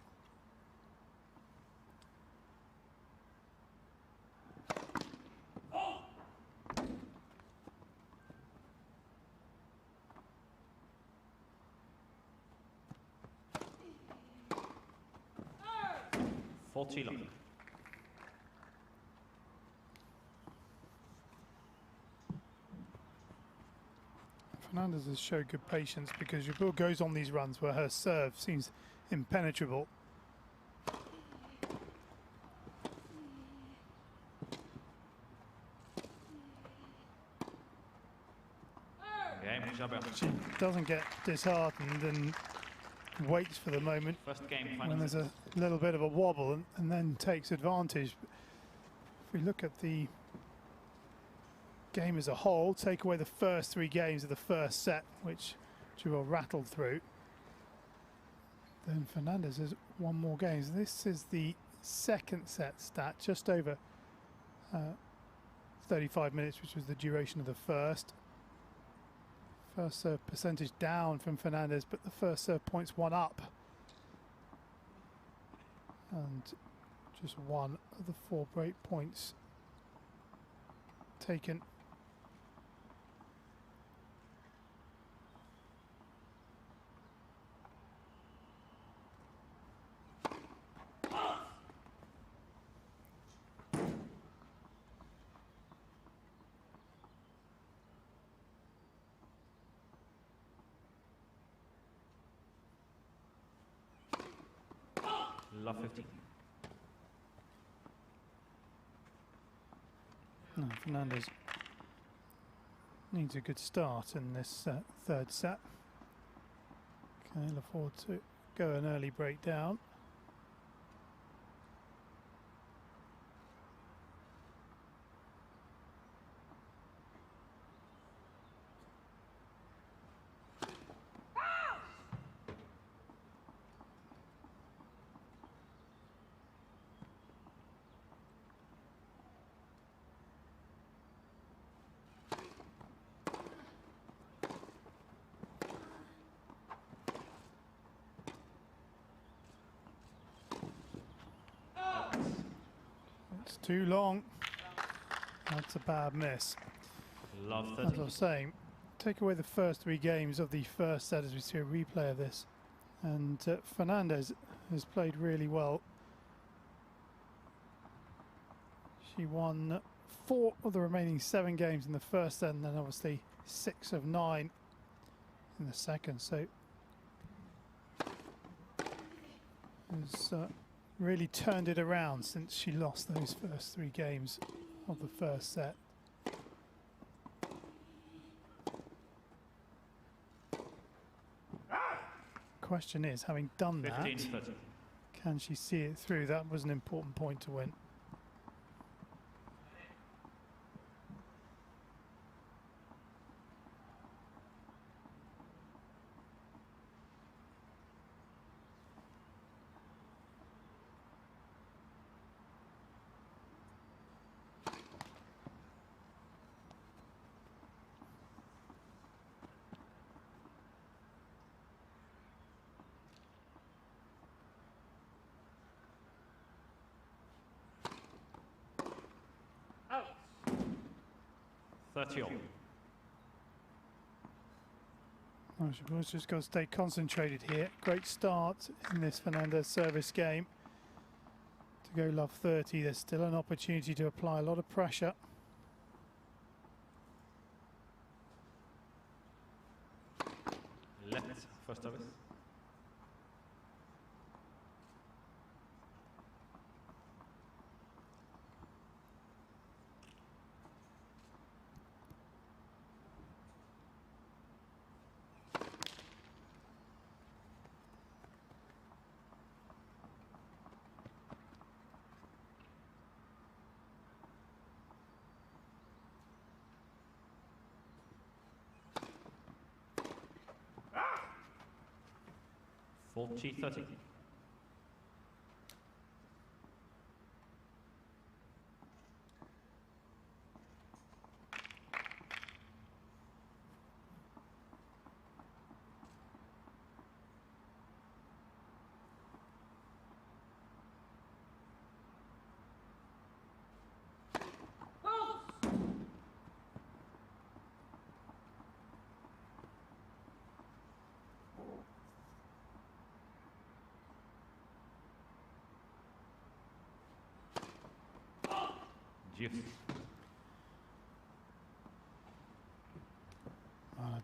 Fernandez has showed good patience because Jabeur goes on these runs where her serve seems impenetrable. She doesn't get disheartened and waits for the moment when there's a little bit of a wobble and then takes advantage. If we look at the game as a whole, take away the first 3 games of the first set, which Jabeur rattled through, then Fernandez has won more games. This is the second set stat, just over 35 minutes, which was the duration of the first. First serve percentage down from Fernandez, but the first serve points 1 up. And just 1 of the 4 break points taken. Love 15. No, Fernandez needs a good start in this third set. Can afford to go an early breakdown. It's too long. That's a bad miss. Love As I was saying, take away the first 3 games of the first set as we see a replay of this. And Fernandez has played really well. She won 4 of the remaining 7 games in the first set, and then obviously 6 of 9 in the second. So has really turned it around since she lost those first 3 games of the first set. Question is, having done that, can she see it through? That was an important point to win. Jabeur's just got to stay concentrated here. Great start in this Fernandez service game. To go love 30, there's still an opportunity to apply a lot of pressure. Left first service. 40-30.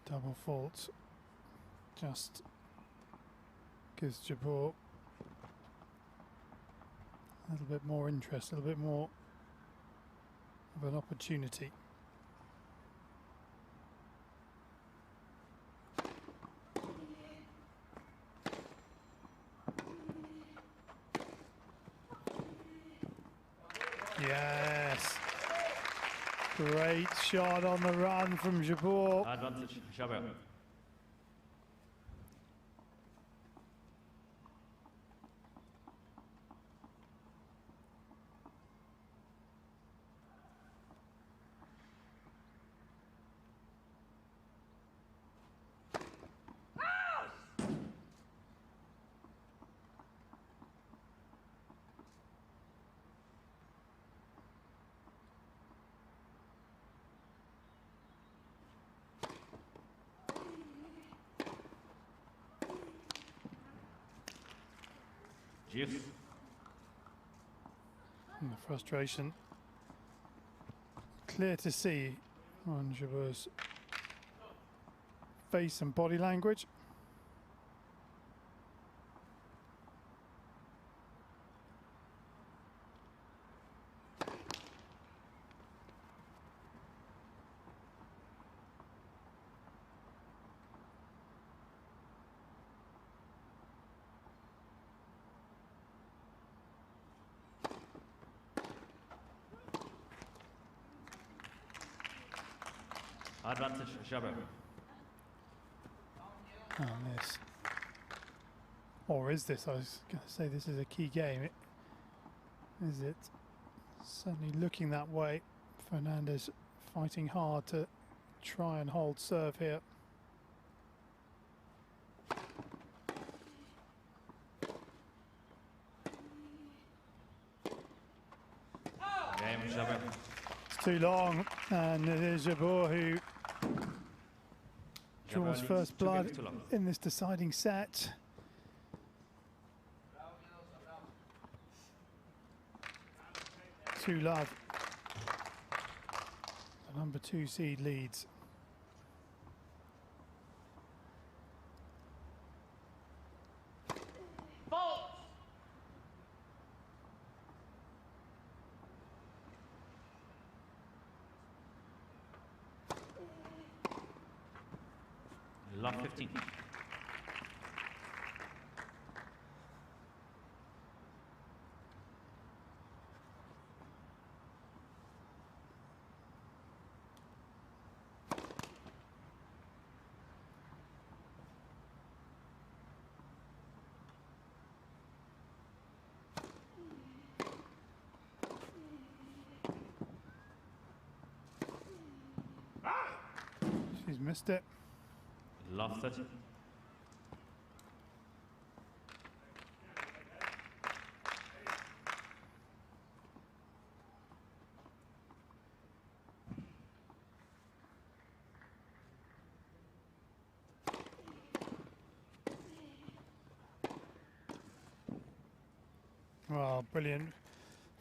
Double fault just gives Jabeur a little bit more interest, a little bit more of an opportunity. Yes. Great shot on the run from Jabeur. Advantage, Jabeur. And the frustration clear to see on Jabeur's face and body language. Advantage, Jabeur. And this, or is this? I was going to say this is a key game. Is it? Certainly looking that way. Fernandez fighting hard to try and hold serve here. Game, Jabeur. It's too long, and it is Jabeur who draws first blood in this deciding set. Two love. The number 2 seed leads. Love 15. She's missed it. Love 30. Well, brilliant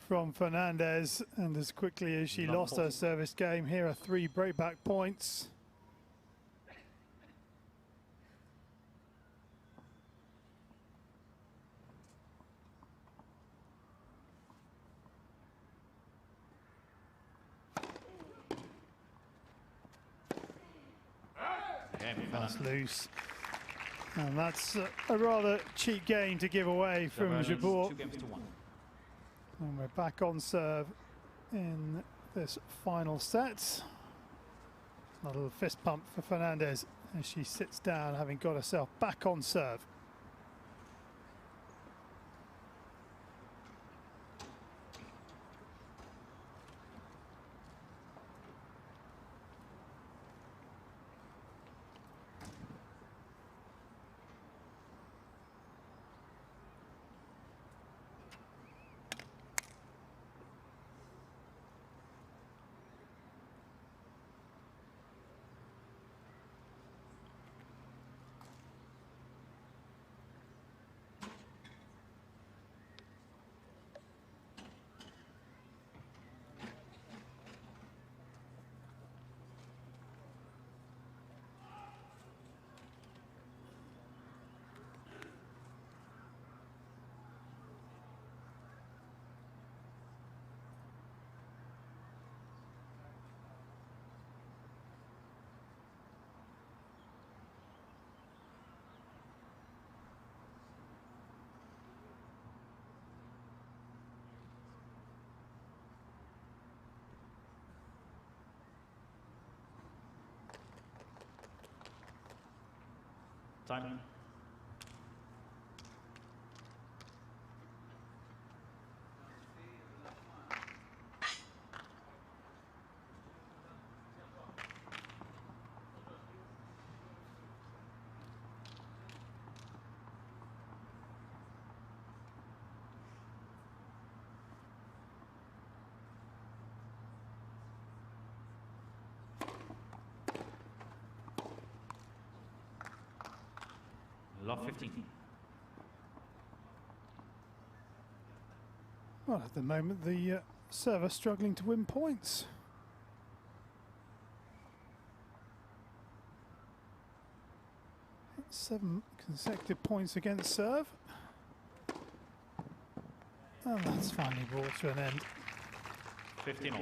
from Fernandez, and as quickly as she lost her service game, here are 3 breakback points. That's loose. And that's a rather cheap game to give away from Jabeur. 2 games to 1. And we're back on serve in this final set. A little fist pump for Fernandez as she sits down, having got herself back on serve. Time. Love 15. Well, at the moment, the server struggling to win points. That's 7 consecutive points against serve. And that's finally brought to an end. 15 all.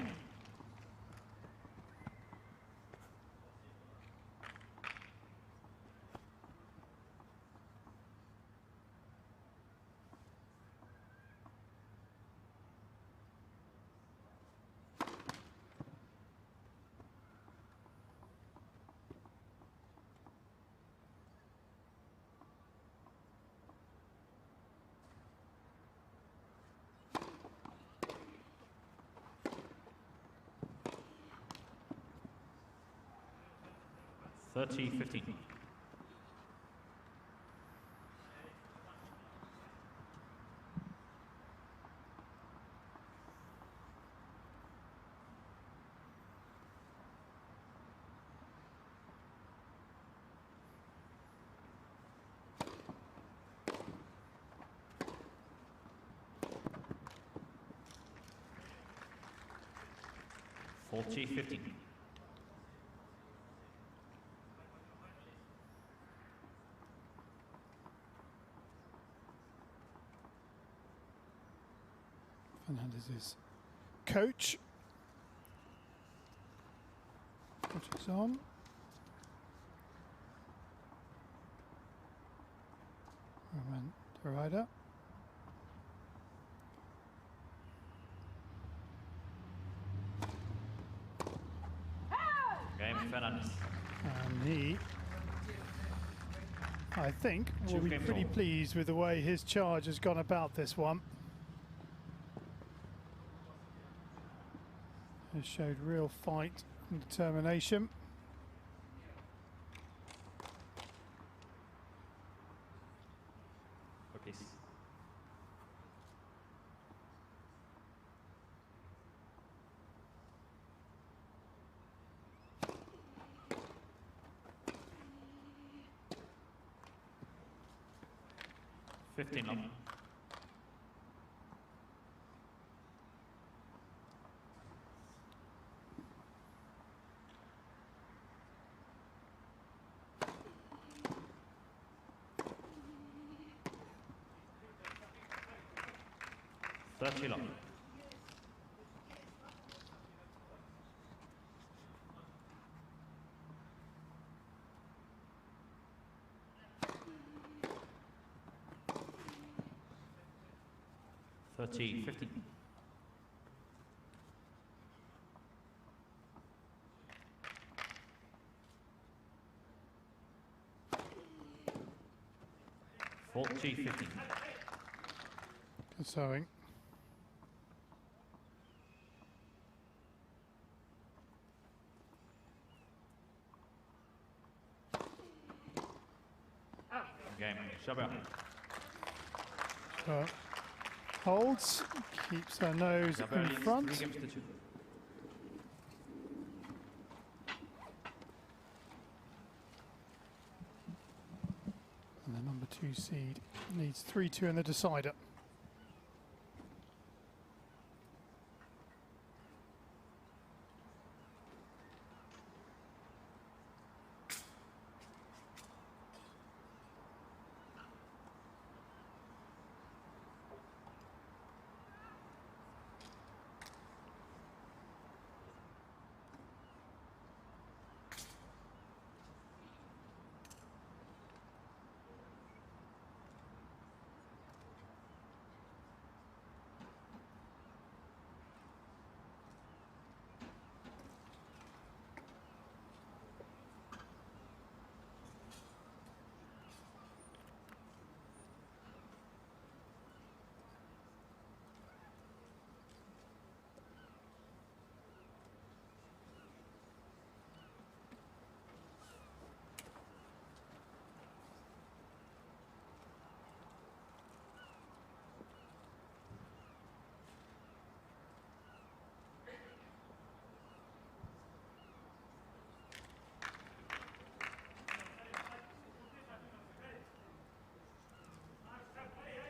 Thirty, 15. Forty, 15. Fernandez's coach. Watches on. Roman the rider. Game Fernandez. And he, I think, will be pretty pleased with the way his charge has gone about this one. He showed real fight and determination. Okay. 15 up. Thirty long. Thirty, 15. Forty, 15. Good sewing. Game Jabeur. Holds, keeps her nose Jabeur in leads front. 3 games to 2. And the number 2 seed needs 3-2 in the decider.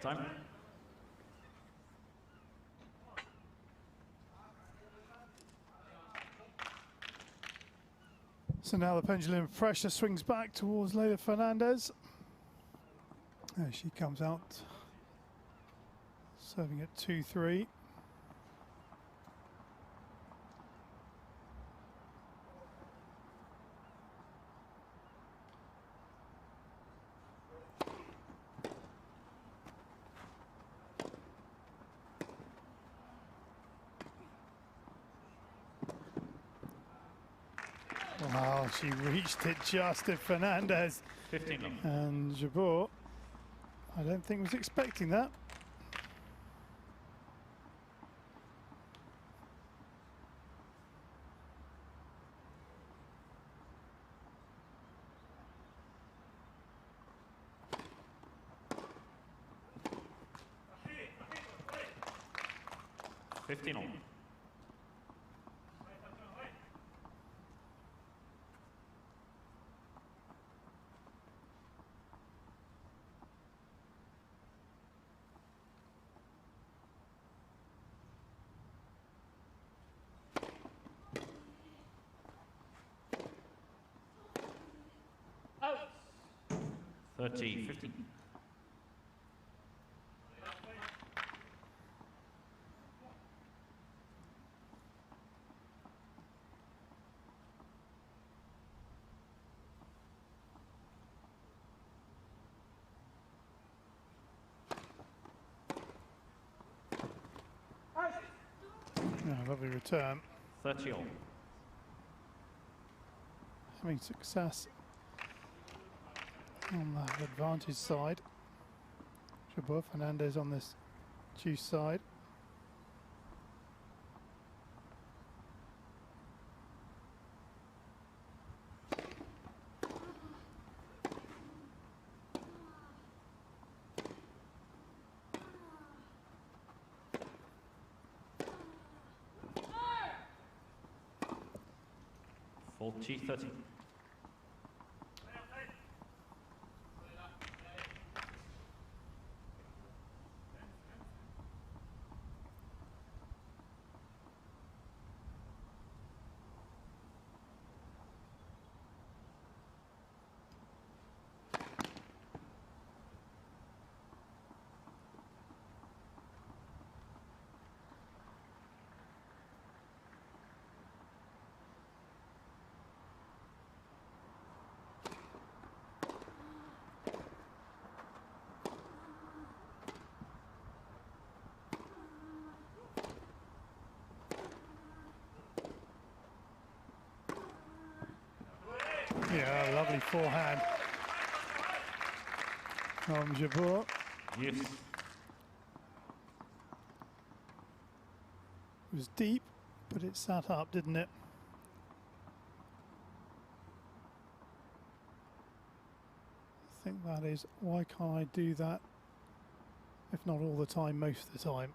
Time. So now the pendulum of pressure swings back towards Leyla Fernandez. There she comes out, serving at 2-3. Wow, she reached it just at Fernandez. 15 long. And Jabeur, I don't think was expecting that. $15 all. Out. 30-15. Oh, lovely return. 30 all. Having success on the advantage side. Jabeur, Fernandez on this juice side. $40-30. Yeah, lovely forehand from Jabeur. Yes. It was deep, but it sat up, didn't it? I think that is, why can't I do that, if not all the time, most of the time?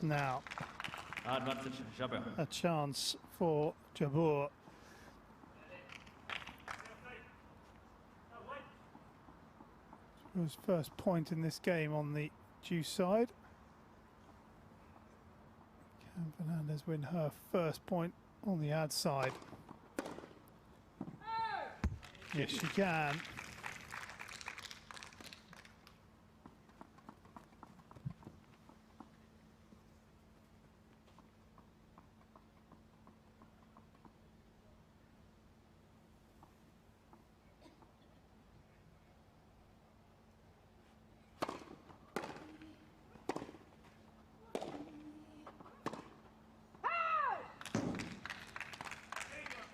Now, Advantage, Jabeur. a chance for Jabeur. His first point in this game on the juice side. Can Fernandez win her first point on the ad side? Yes, she can.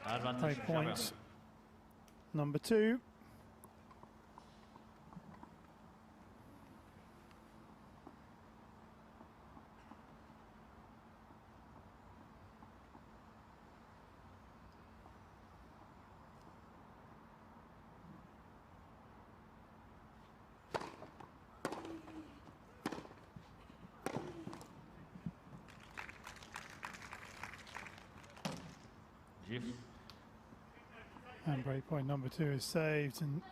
Advantage, High points. Jabeur. Number 2. Juice. And break point number 2 is saved, and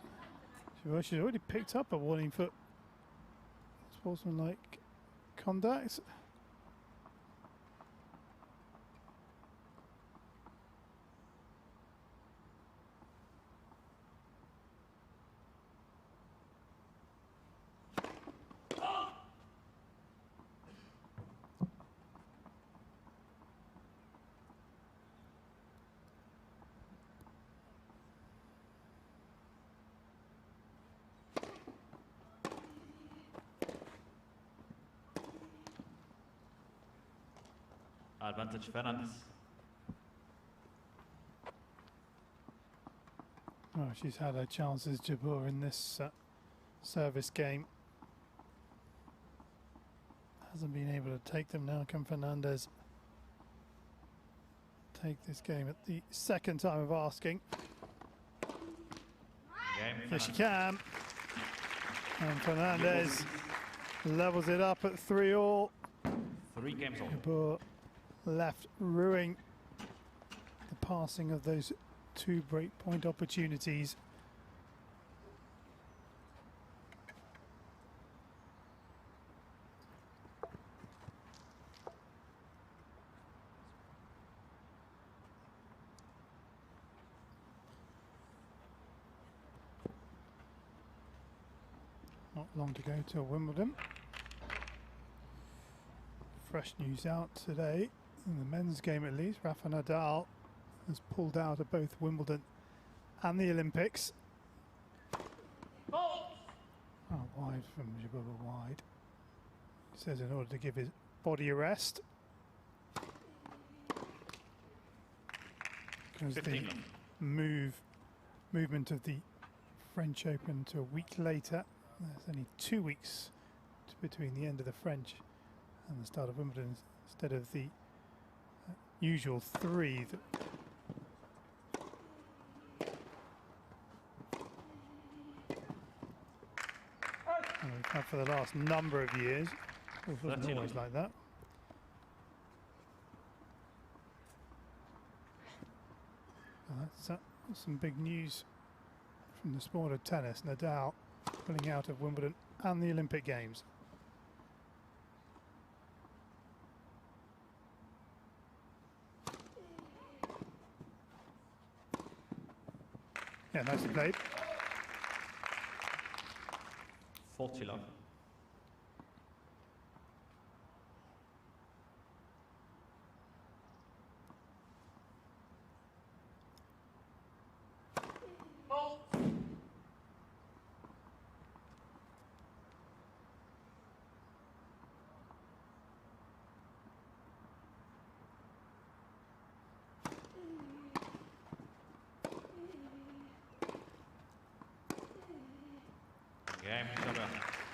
she's already picked up a warning for sportsmanlike conduct. Advantage Fernandez. Oh, she's had her chances, Jabeur, in this service game. Hasn't been able to take them. Now can Fernandez take this game at the second time of asking. Yes, she can. And Fernandez levels it up at 3-all. 3 games all. Jabeur left ruining the passing of those 2 break point opportunities. Not long to go till Wimbledon. Fresh news out today, in the men's game at least. Rafa Nadal has pulled out of both Wimbledon and the Olympics. Oh, wide from Jabeur, wide. He says in order to give his body a rest. Because the movement of the French Open to a week later. There's only 2 weeks between the end of the French and the start of Wimbledon, instead of the usual 3 that we've had for the last number of years. It wasn't always like that. That's some big news from the sport of tennis. Nadal pulling out of Wimbledon and the Olympic Games. Yeah, nicely played. 40 love.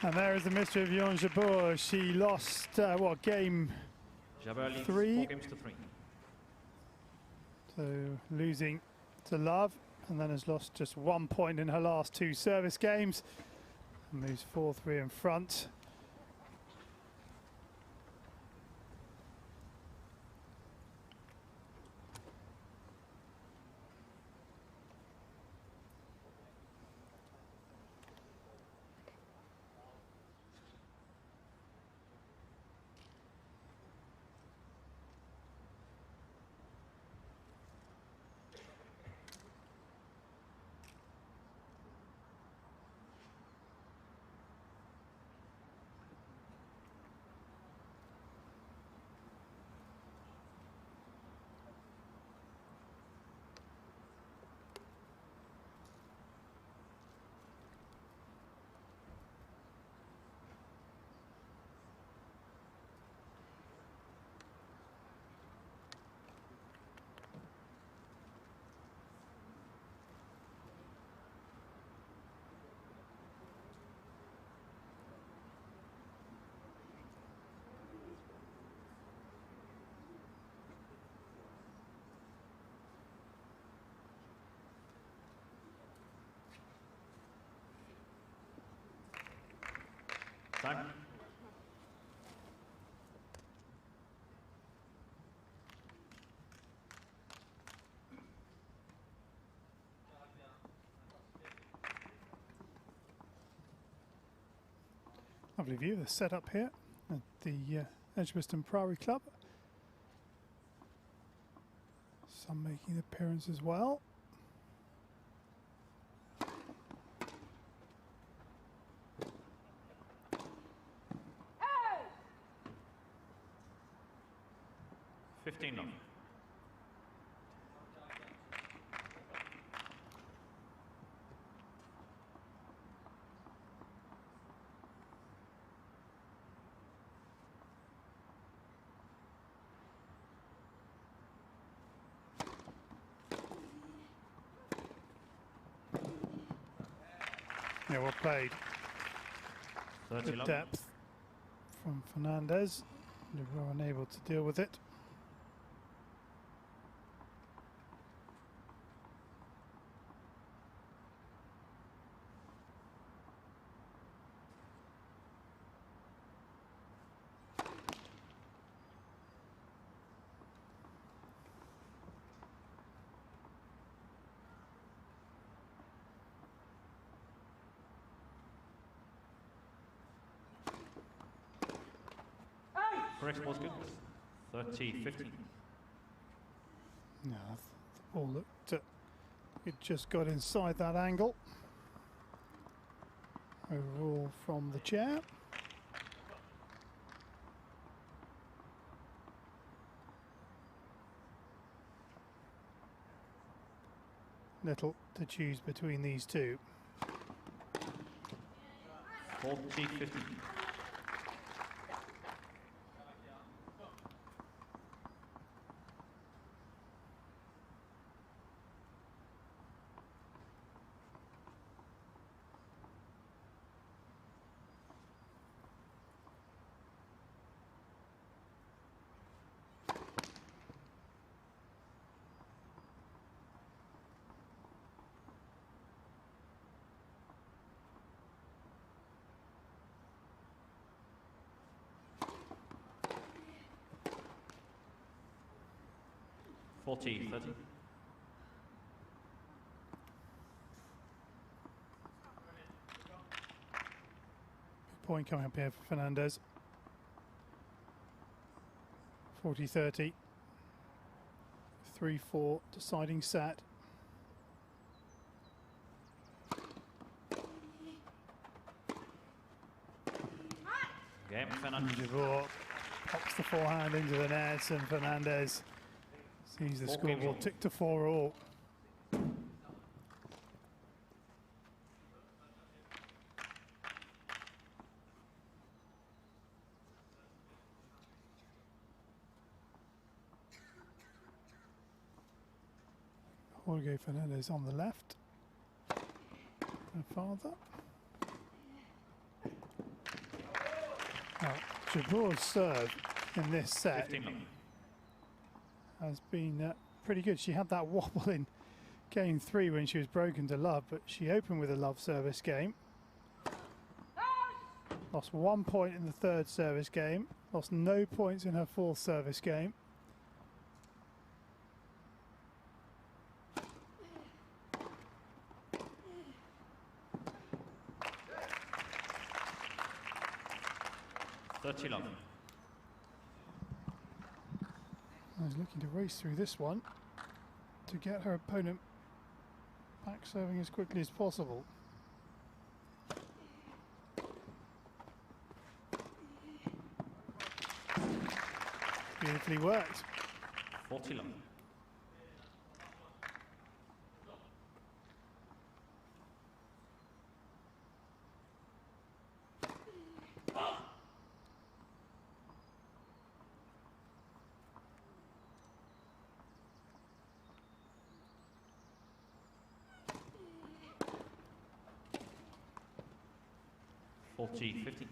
And there is the mystery of Yon Jabeur. She lost, what, game Jabeur leads 3? 4 games to 3. So losing to Love, and then has lost just 1 point in her last 2 service games. And moves 4-3 in front. Time. Lovely view of the setup here at the Edgbaston Priory Club. Sun making an appearance as well. $15. Yeah, well played. 30 Good love. depth from Fernandez. Jabeur unable to deal with it. Correct ball's good. 30-15. Yeah, the ball looked, it just got inside that angle. Overall from the chair. Little to choose between these two. 40-15. $40-30. Good point coming up here for Fernandez. 40-30. 3-4 deciding set. Game, Fernandez. Jabeur pops the forehand into the net, and Fernandez sees the 4 games scoreboard all. tick to 4 all. Jorge Fernandez on the left. And farther. Now, Jabeur's serve in this set 15 love. has been pretty good. She had that wobble in game 3 when she was broken to love, but she opened with a love service game. Lost 1 point in the third service game. Lost no points in her fourth service game. $30 love. I was looking to race through this one to get her opponent back serving as quickly as possible. Beautifully worked. 40 love. $40-50.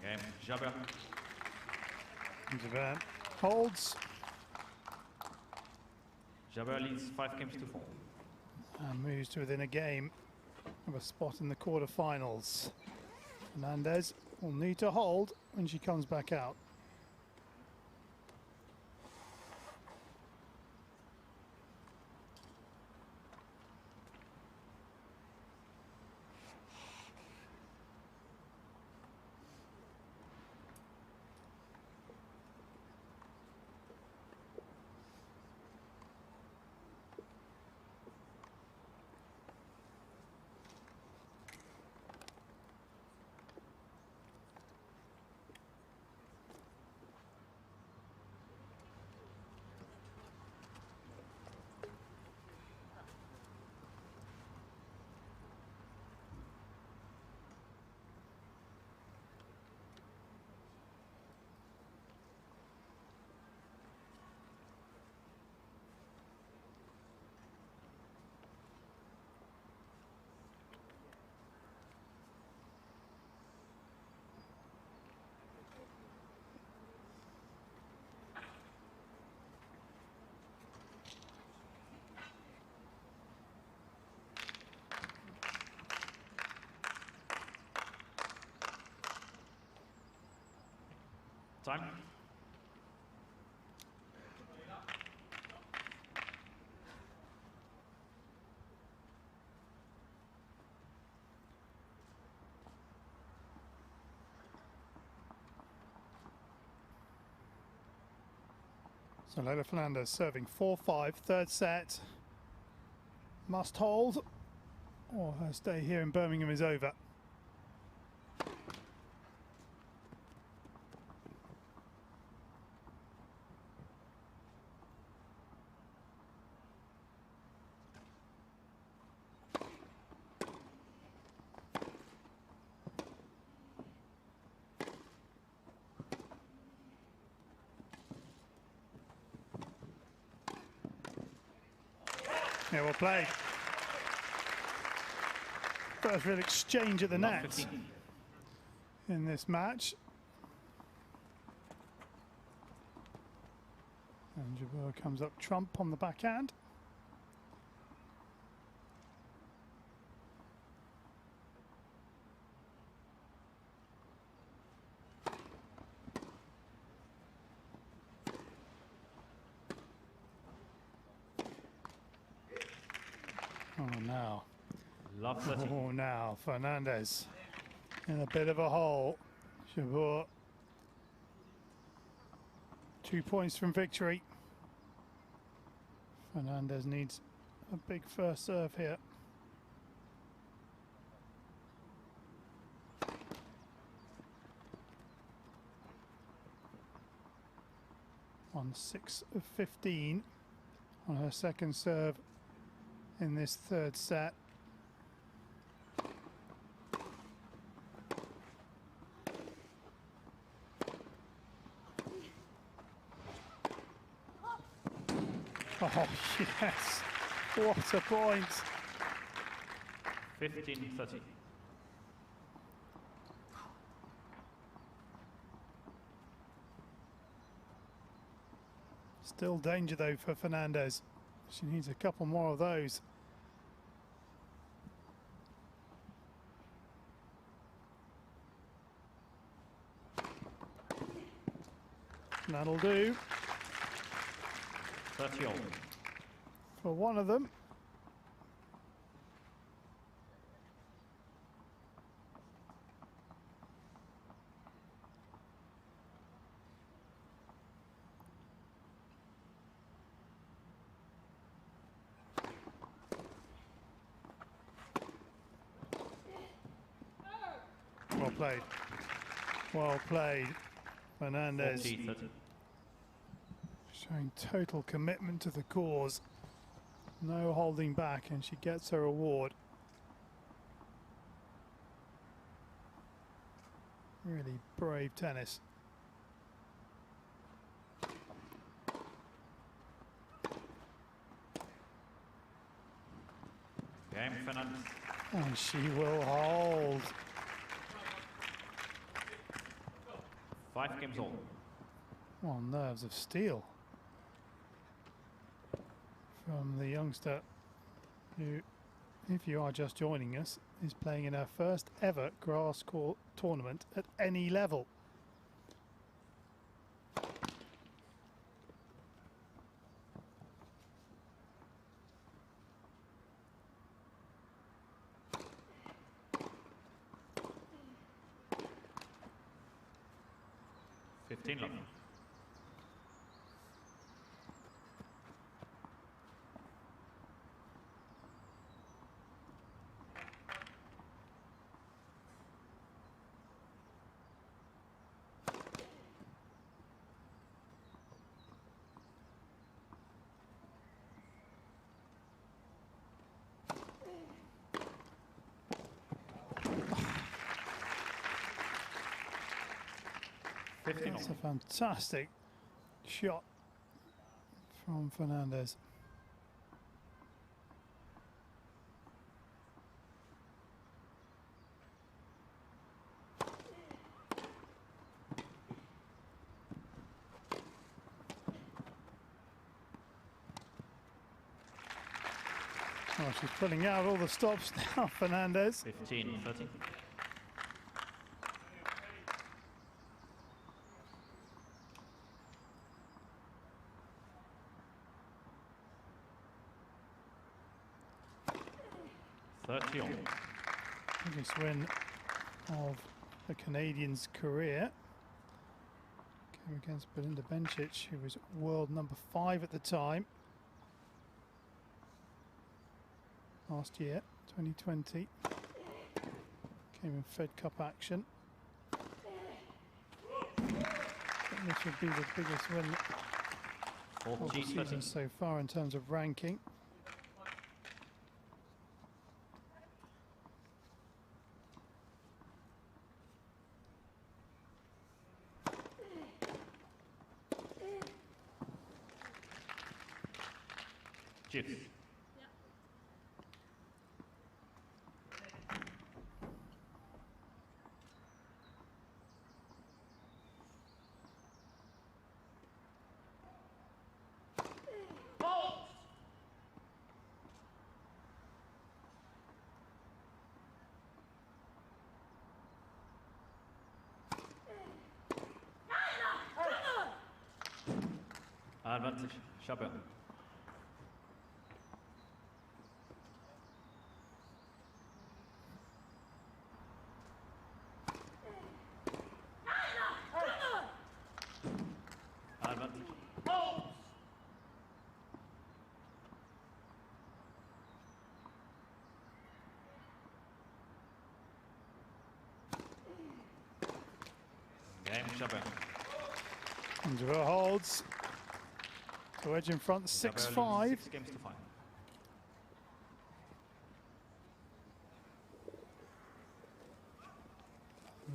Game, Jabeur. Jabeur holds. Jabeur leads 5 games to 4. And moves to within a game of a spot in the quarterfinals. Fernandez will need to hold when she comes back out. Time. So Lola Fernandez serving 4-5, third set. Must hold, or her stay here in Birmingham is over. Yeah, well played. First real exchange at the net in this match. And Jabeur comes up trump on the backhand. Oh, now. Oh, now Fernandez in a bit of a hole. Jabeur 2 points from victory. Fernandez needs a big first serve here. On 6 of 15 on her second serve in this third set. Oh yes, what a point. 15-30. Still danger though for Fernandez. She needs a couple more of those. That'll do. 30 all. For one of them. Well played. Well played. Fernandez 40-30. showing total commitment to the cause. No holding back, and she gets her award. Really brave tennis. Game Fernandez. And she will hold. 5 games all. Well, nerves of steel from the youngster who, if you are just joining us, is playing in her first ever grass court tournament at any level. Love. That's a fantastic shot from Fernandez. Oh, she's pulling out all the stops now, Fernandez. 15-30. Biggest win of the Canadian's career. Came against Belinda Bencic, who was world number 5 at the time. Last year, 2020. Came in Fed Cup action. This would be the biggest win of the season so far in terms of ranking. Cheers. Advantage, Jabeur. Advantage. Game, Jabeur. Jabeur holds. So edge in front, 6-5. 6 games to 5.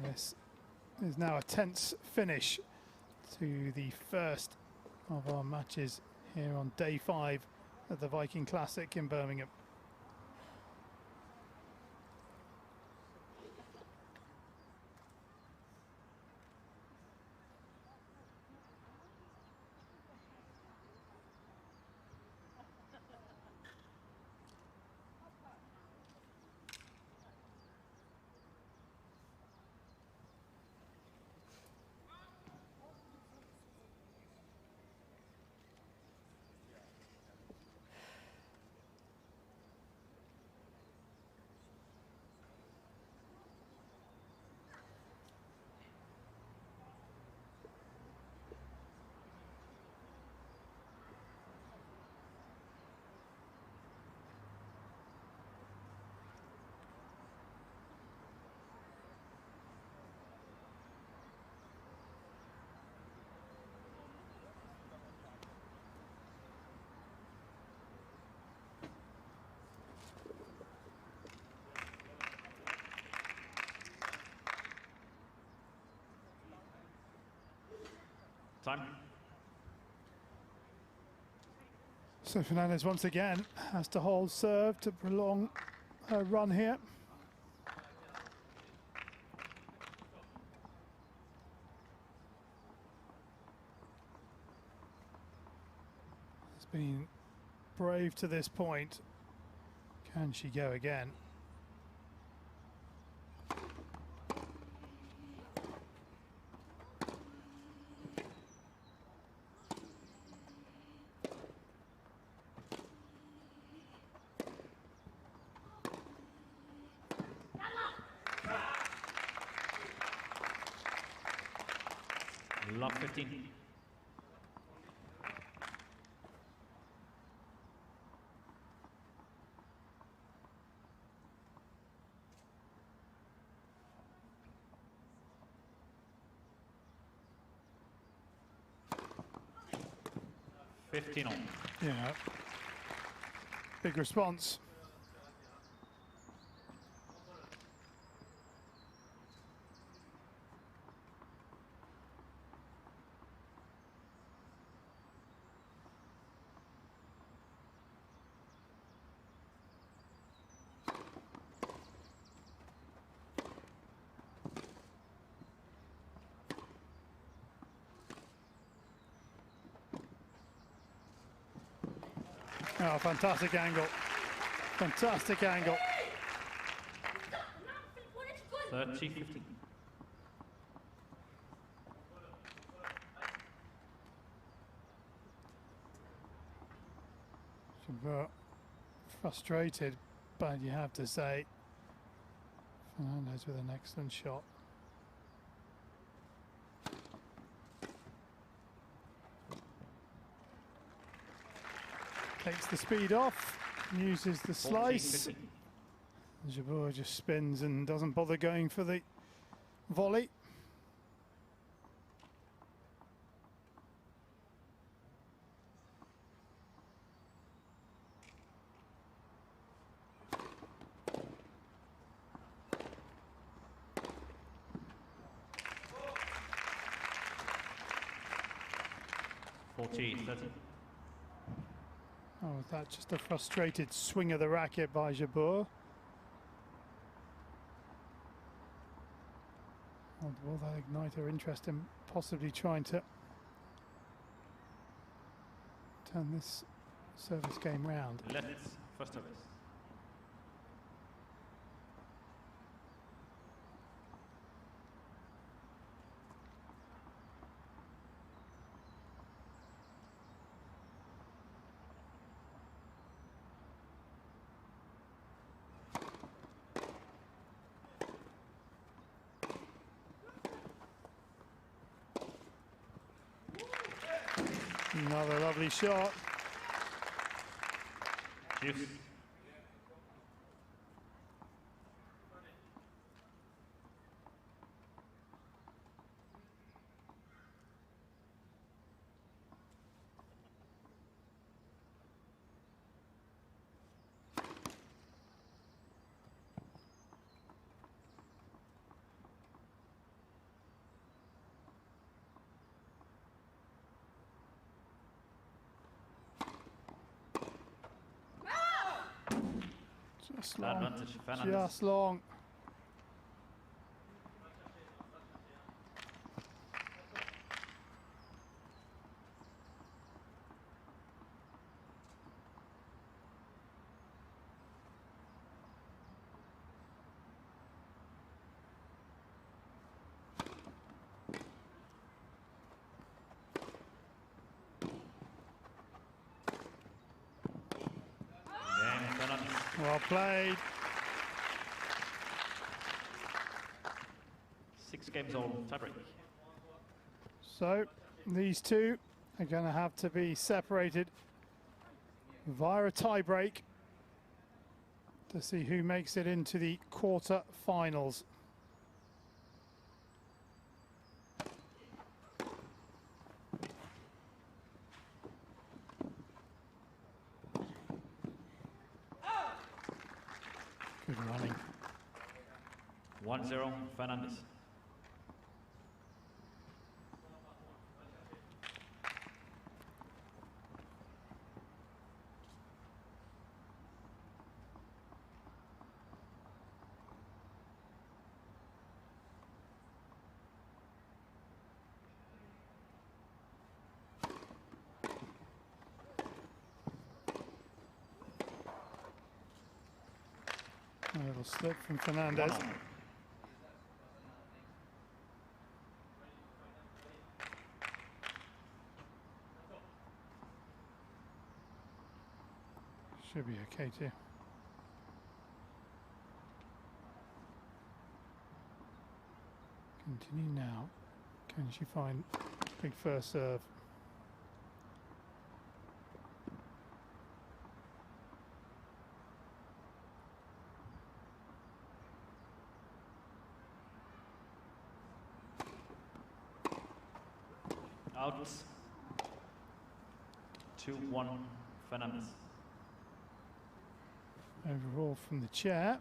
This is now a tense finish to the first of our matches here on day 5 at the Viking Classic in Birmingham. Time. So Fernandez once again has to hold serve to prolong her run here. It's been brave to this point. Can she go again? Love 15. On. Yeah. Big response. Oh, fantastic angle. Fantastic angle. 30-15. Jabeur frustrated, but you have to say Fernandez with an excellent shot. Takes the speed off, uses the slice. Jabeur just spins and doesn't bother going for the volley. Oh, that's just a frustrated swing of the racket by Jabeur. Oh, will that ignite her interest in possibly trying to turn this service game round? Left first service. Another lovely shot. Juice. Just long. Advantage, Fernandez. Just long. Well played. 6 games all tiebreak. So these two are going to have to be separated via a tie-break to see who makes it into the quarter-finals. Good running. 1-0 Fernandez. A little slip from Fernandez. Should be okay too. Continue now. Can she find big first serve? Out. 2-1 Fernandez. Overall from the chair.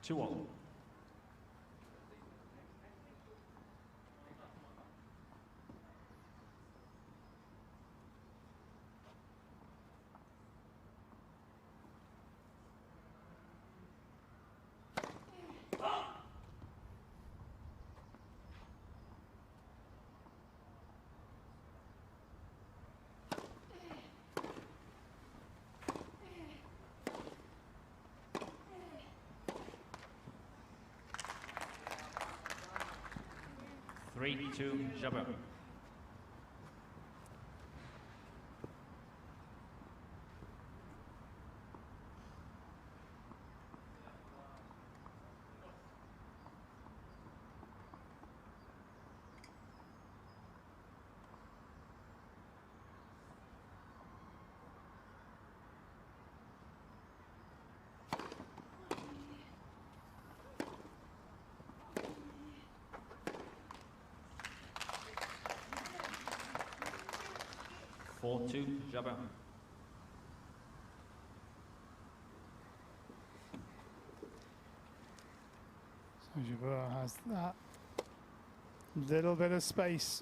Two all. Three, two, Jabeur. Four, two, Jabeur. So Jabeur has that little bit of space.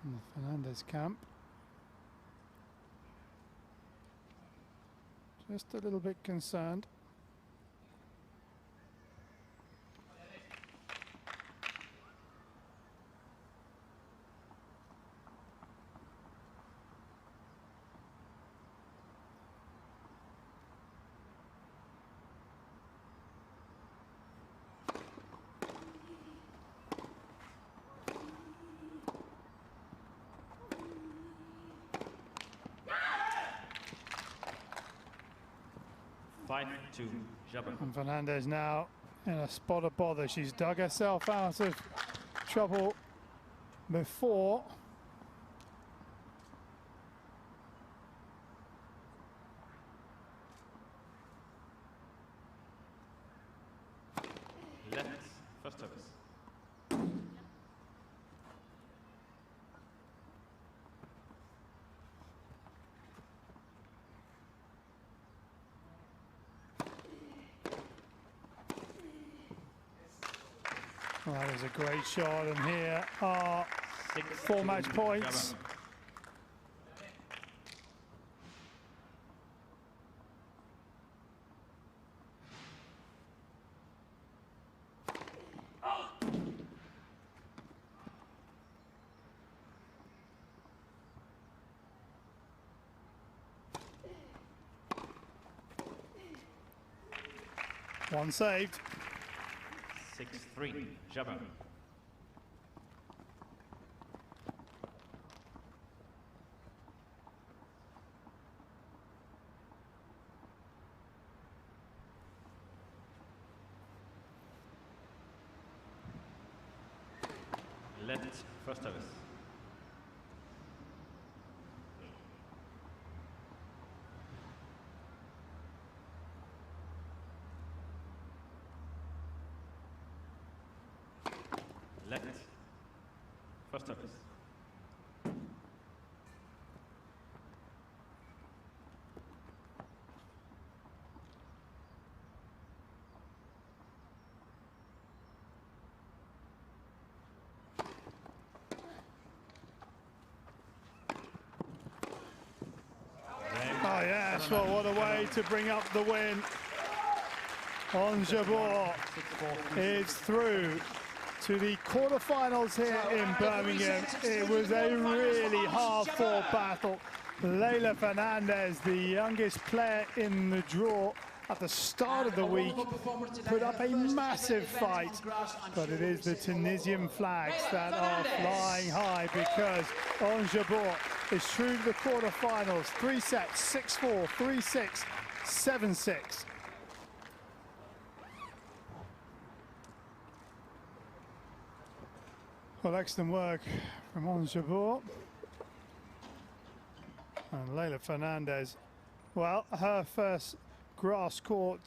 In the Fernandez camp. Just a little bit concerned. Five, two, Jabeur. And Fernandez now in a spot of bother. She's dug herself out of trouble before. Left, first service. Well, that was a great shot, and here are 4 match points. One saved. 6-3, Jabeur. Left, first service. Left, first service. Well, what a way to bring up the win. Jabeur is through to the quarterfinals here in Birmingham. It was a really hard-fought battle. Leylah Fernandez, the youngest player in the draw at the start of the week, put up a massive fight, but it is the Tunisian flags that are flying high because Jabeur is through to the quarterfinals. 3 sets, 6-4, 3-6, 7-6. Well, excellent work from Jabeur. And Leylah Fernandez, well, her first grass court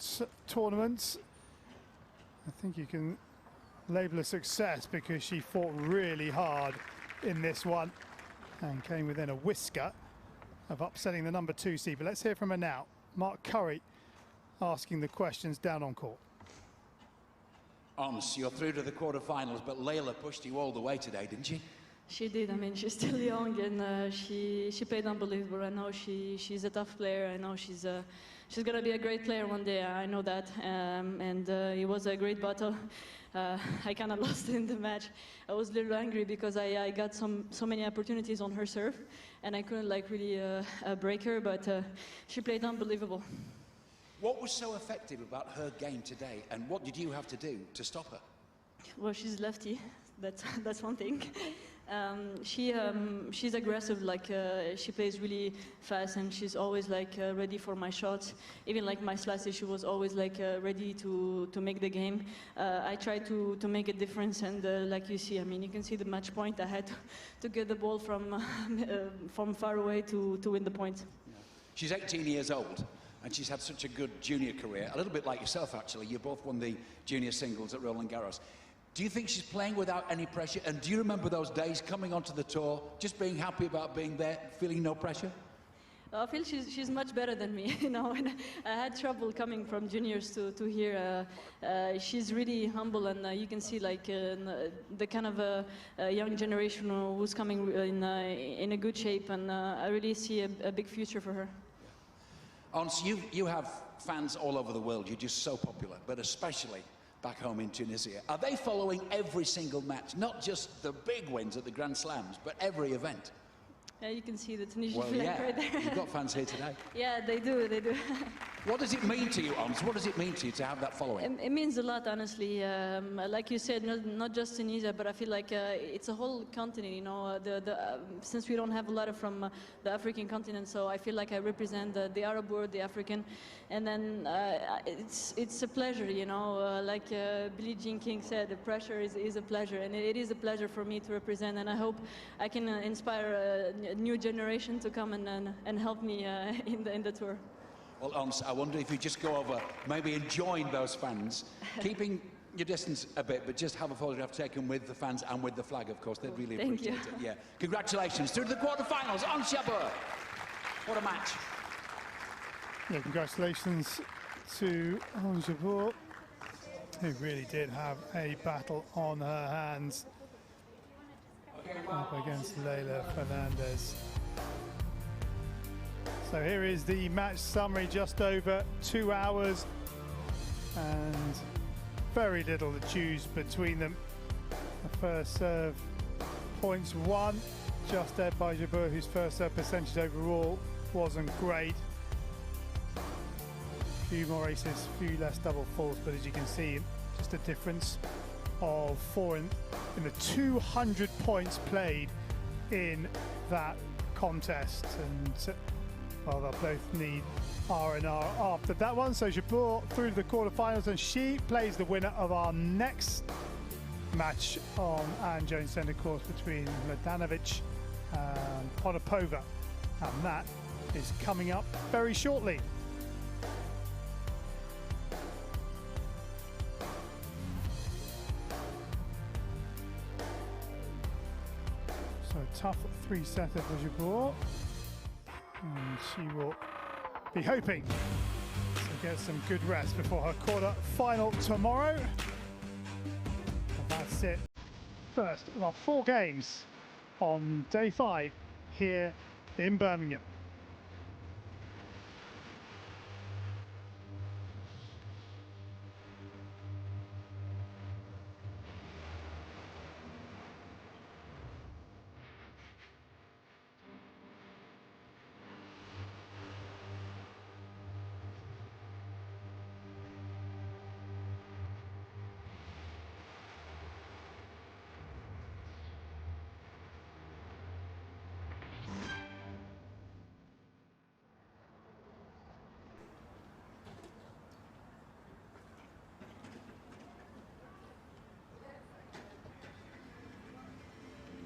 tournament, I think you can label a success because she fought really hard in this one and came within a whisker of upsetting the number 2 seed. But let's hear from her now. Mark Curry asking the questions down on court. You're through to the quarterfinals, but Leylah pushed you all the way today, didn't she? She did. I mean, she's still young, and she played unbelievable. I know she's a tough player. I know she's gonna be a great player one day. I know that. And it was a great battle. I kind of lost in the match. I was a little angry because I got so many opportunities on her serve, and I couldn't like really break her. But she played unbelievable. What was so effective about her game today, and what did you have to do to stop her? Well, she's lefty. That's one thing. She's aggressive, like she plays really fast, and she's always like ready for my shots. Even like my slashes, she was always like ready to make the game. I tried to make a difference, and like you see, I mean, you can see the match point. I had to get the ball from far away to win the point. Yeah. She's 18 years old, and she's had such a good junior career, a little bit like yourself actually. You both won the junior singles at Roland Garros. Do you think she's playing without any pressure? And do you remember those days coming onto the tour, just being happy about being there, feeling no pressure? I feel she's much better than me, you know. And I had trouble coming from juniors to here. She's really humble, and you can see like the kind of young generation who's coming in a good shape, and I really see a big future for her. Ons, you have fans all over the world. You're just so popular, but especially back home in Tunisia. Are they following every single match, not just the big wins at the Grand Slams, but every event? Yeah, you can see the Tunisian flag right there. You've got fans here today. Yeah, they do. What does it mean to you, Ons? What does it mean to you to have that following? It means a lot, honestly. Like you said, not just Tunisia, but I feel like it's a whole continent, you know. Since we don't have a lot from the African continent, so I feel like I represent the Arab world, the African, and then it's a pleasure, you know. Like Billie Jean King said, the pressure is a pleasure, and it is a pleasure for me to represent, and I hope I can inspire a new generation to come and help me in the tour. Well, Ons, I wonder if you just go over, maybe enjoying those fans, keeping your distance a bit, but just have a photograph taken with the fans and with the flag, of course. They'd really appreciate it. Yeah. Congratulations. Through to the quarterfinals, Ons Jabeur. What a match. Yeah, congratulations to Jabeur, who really did have a battle on her hands up against Leylah Fernandez. So here is the match summary, just over 2 hours and very little to choose between them. The first serve points won, just led by Jabeur, whose first serve percentage overall wasn't great. A few more aces, a few less double faults, but as you can see, just a difference of 4 in the 200 points played in that contest. And well, they'll both need R&R after that one. So Jabeur through to the quarterfinals, and she plays the winner of our next match on Anne Jones Centre course between Mladenovic and Potapova. And that is coming up very shortly. So a tough 3-setter for Jabeur. And she will be hoping to get some good rest before her quarter final tomorrow. And that's it. First of our 4 games on day 5 here in Birmingham.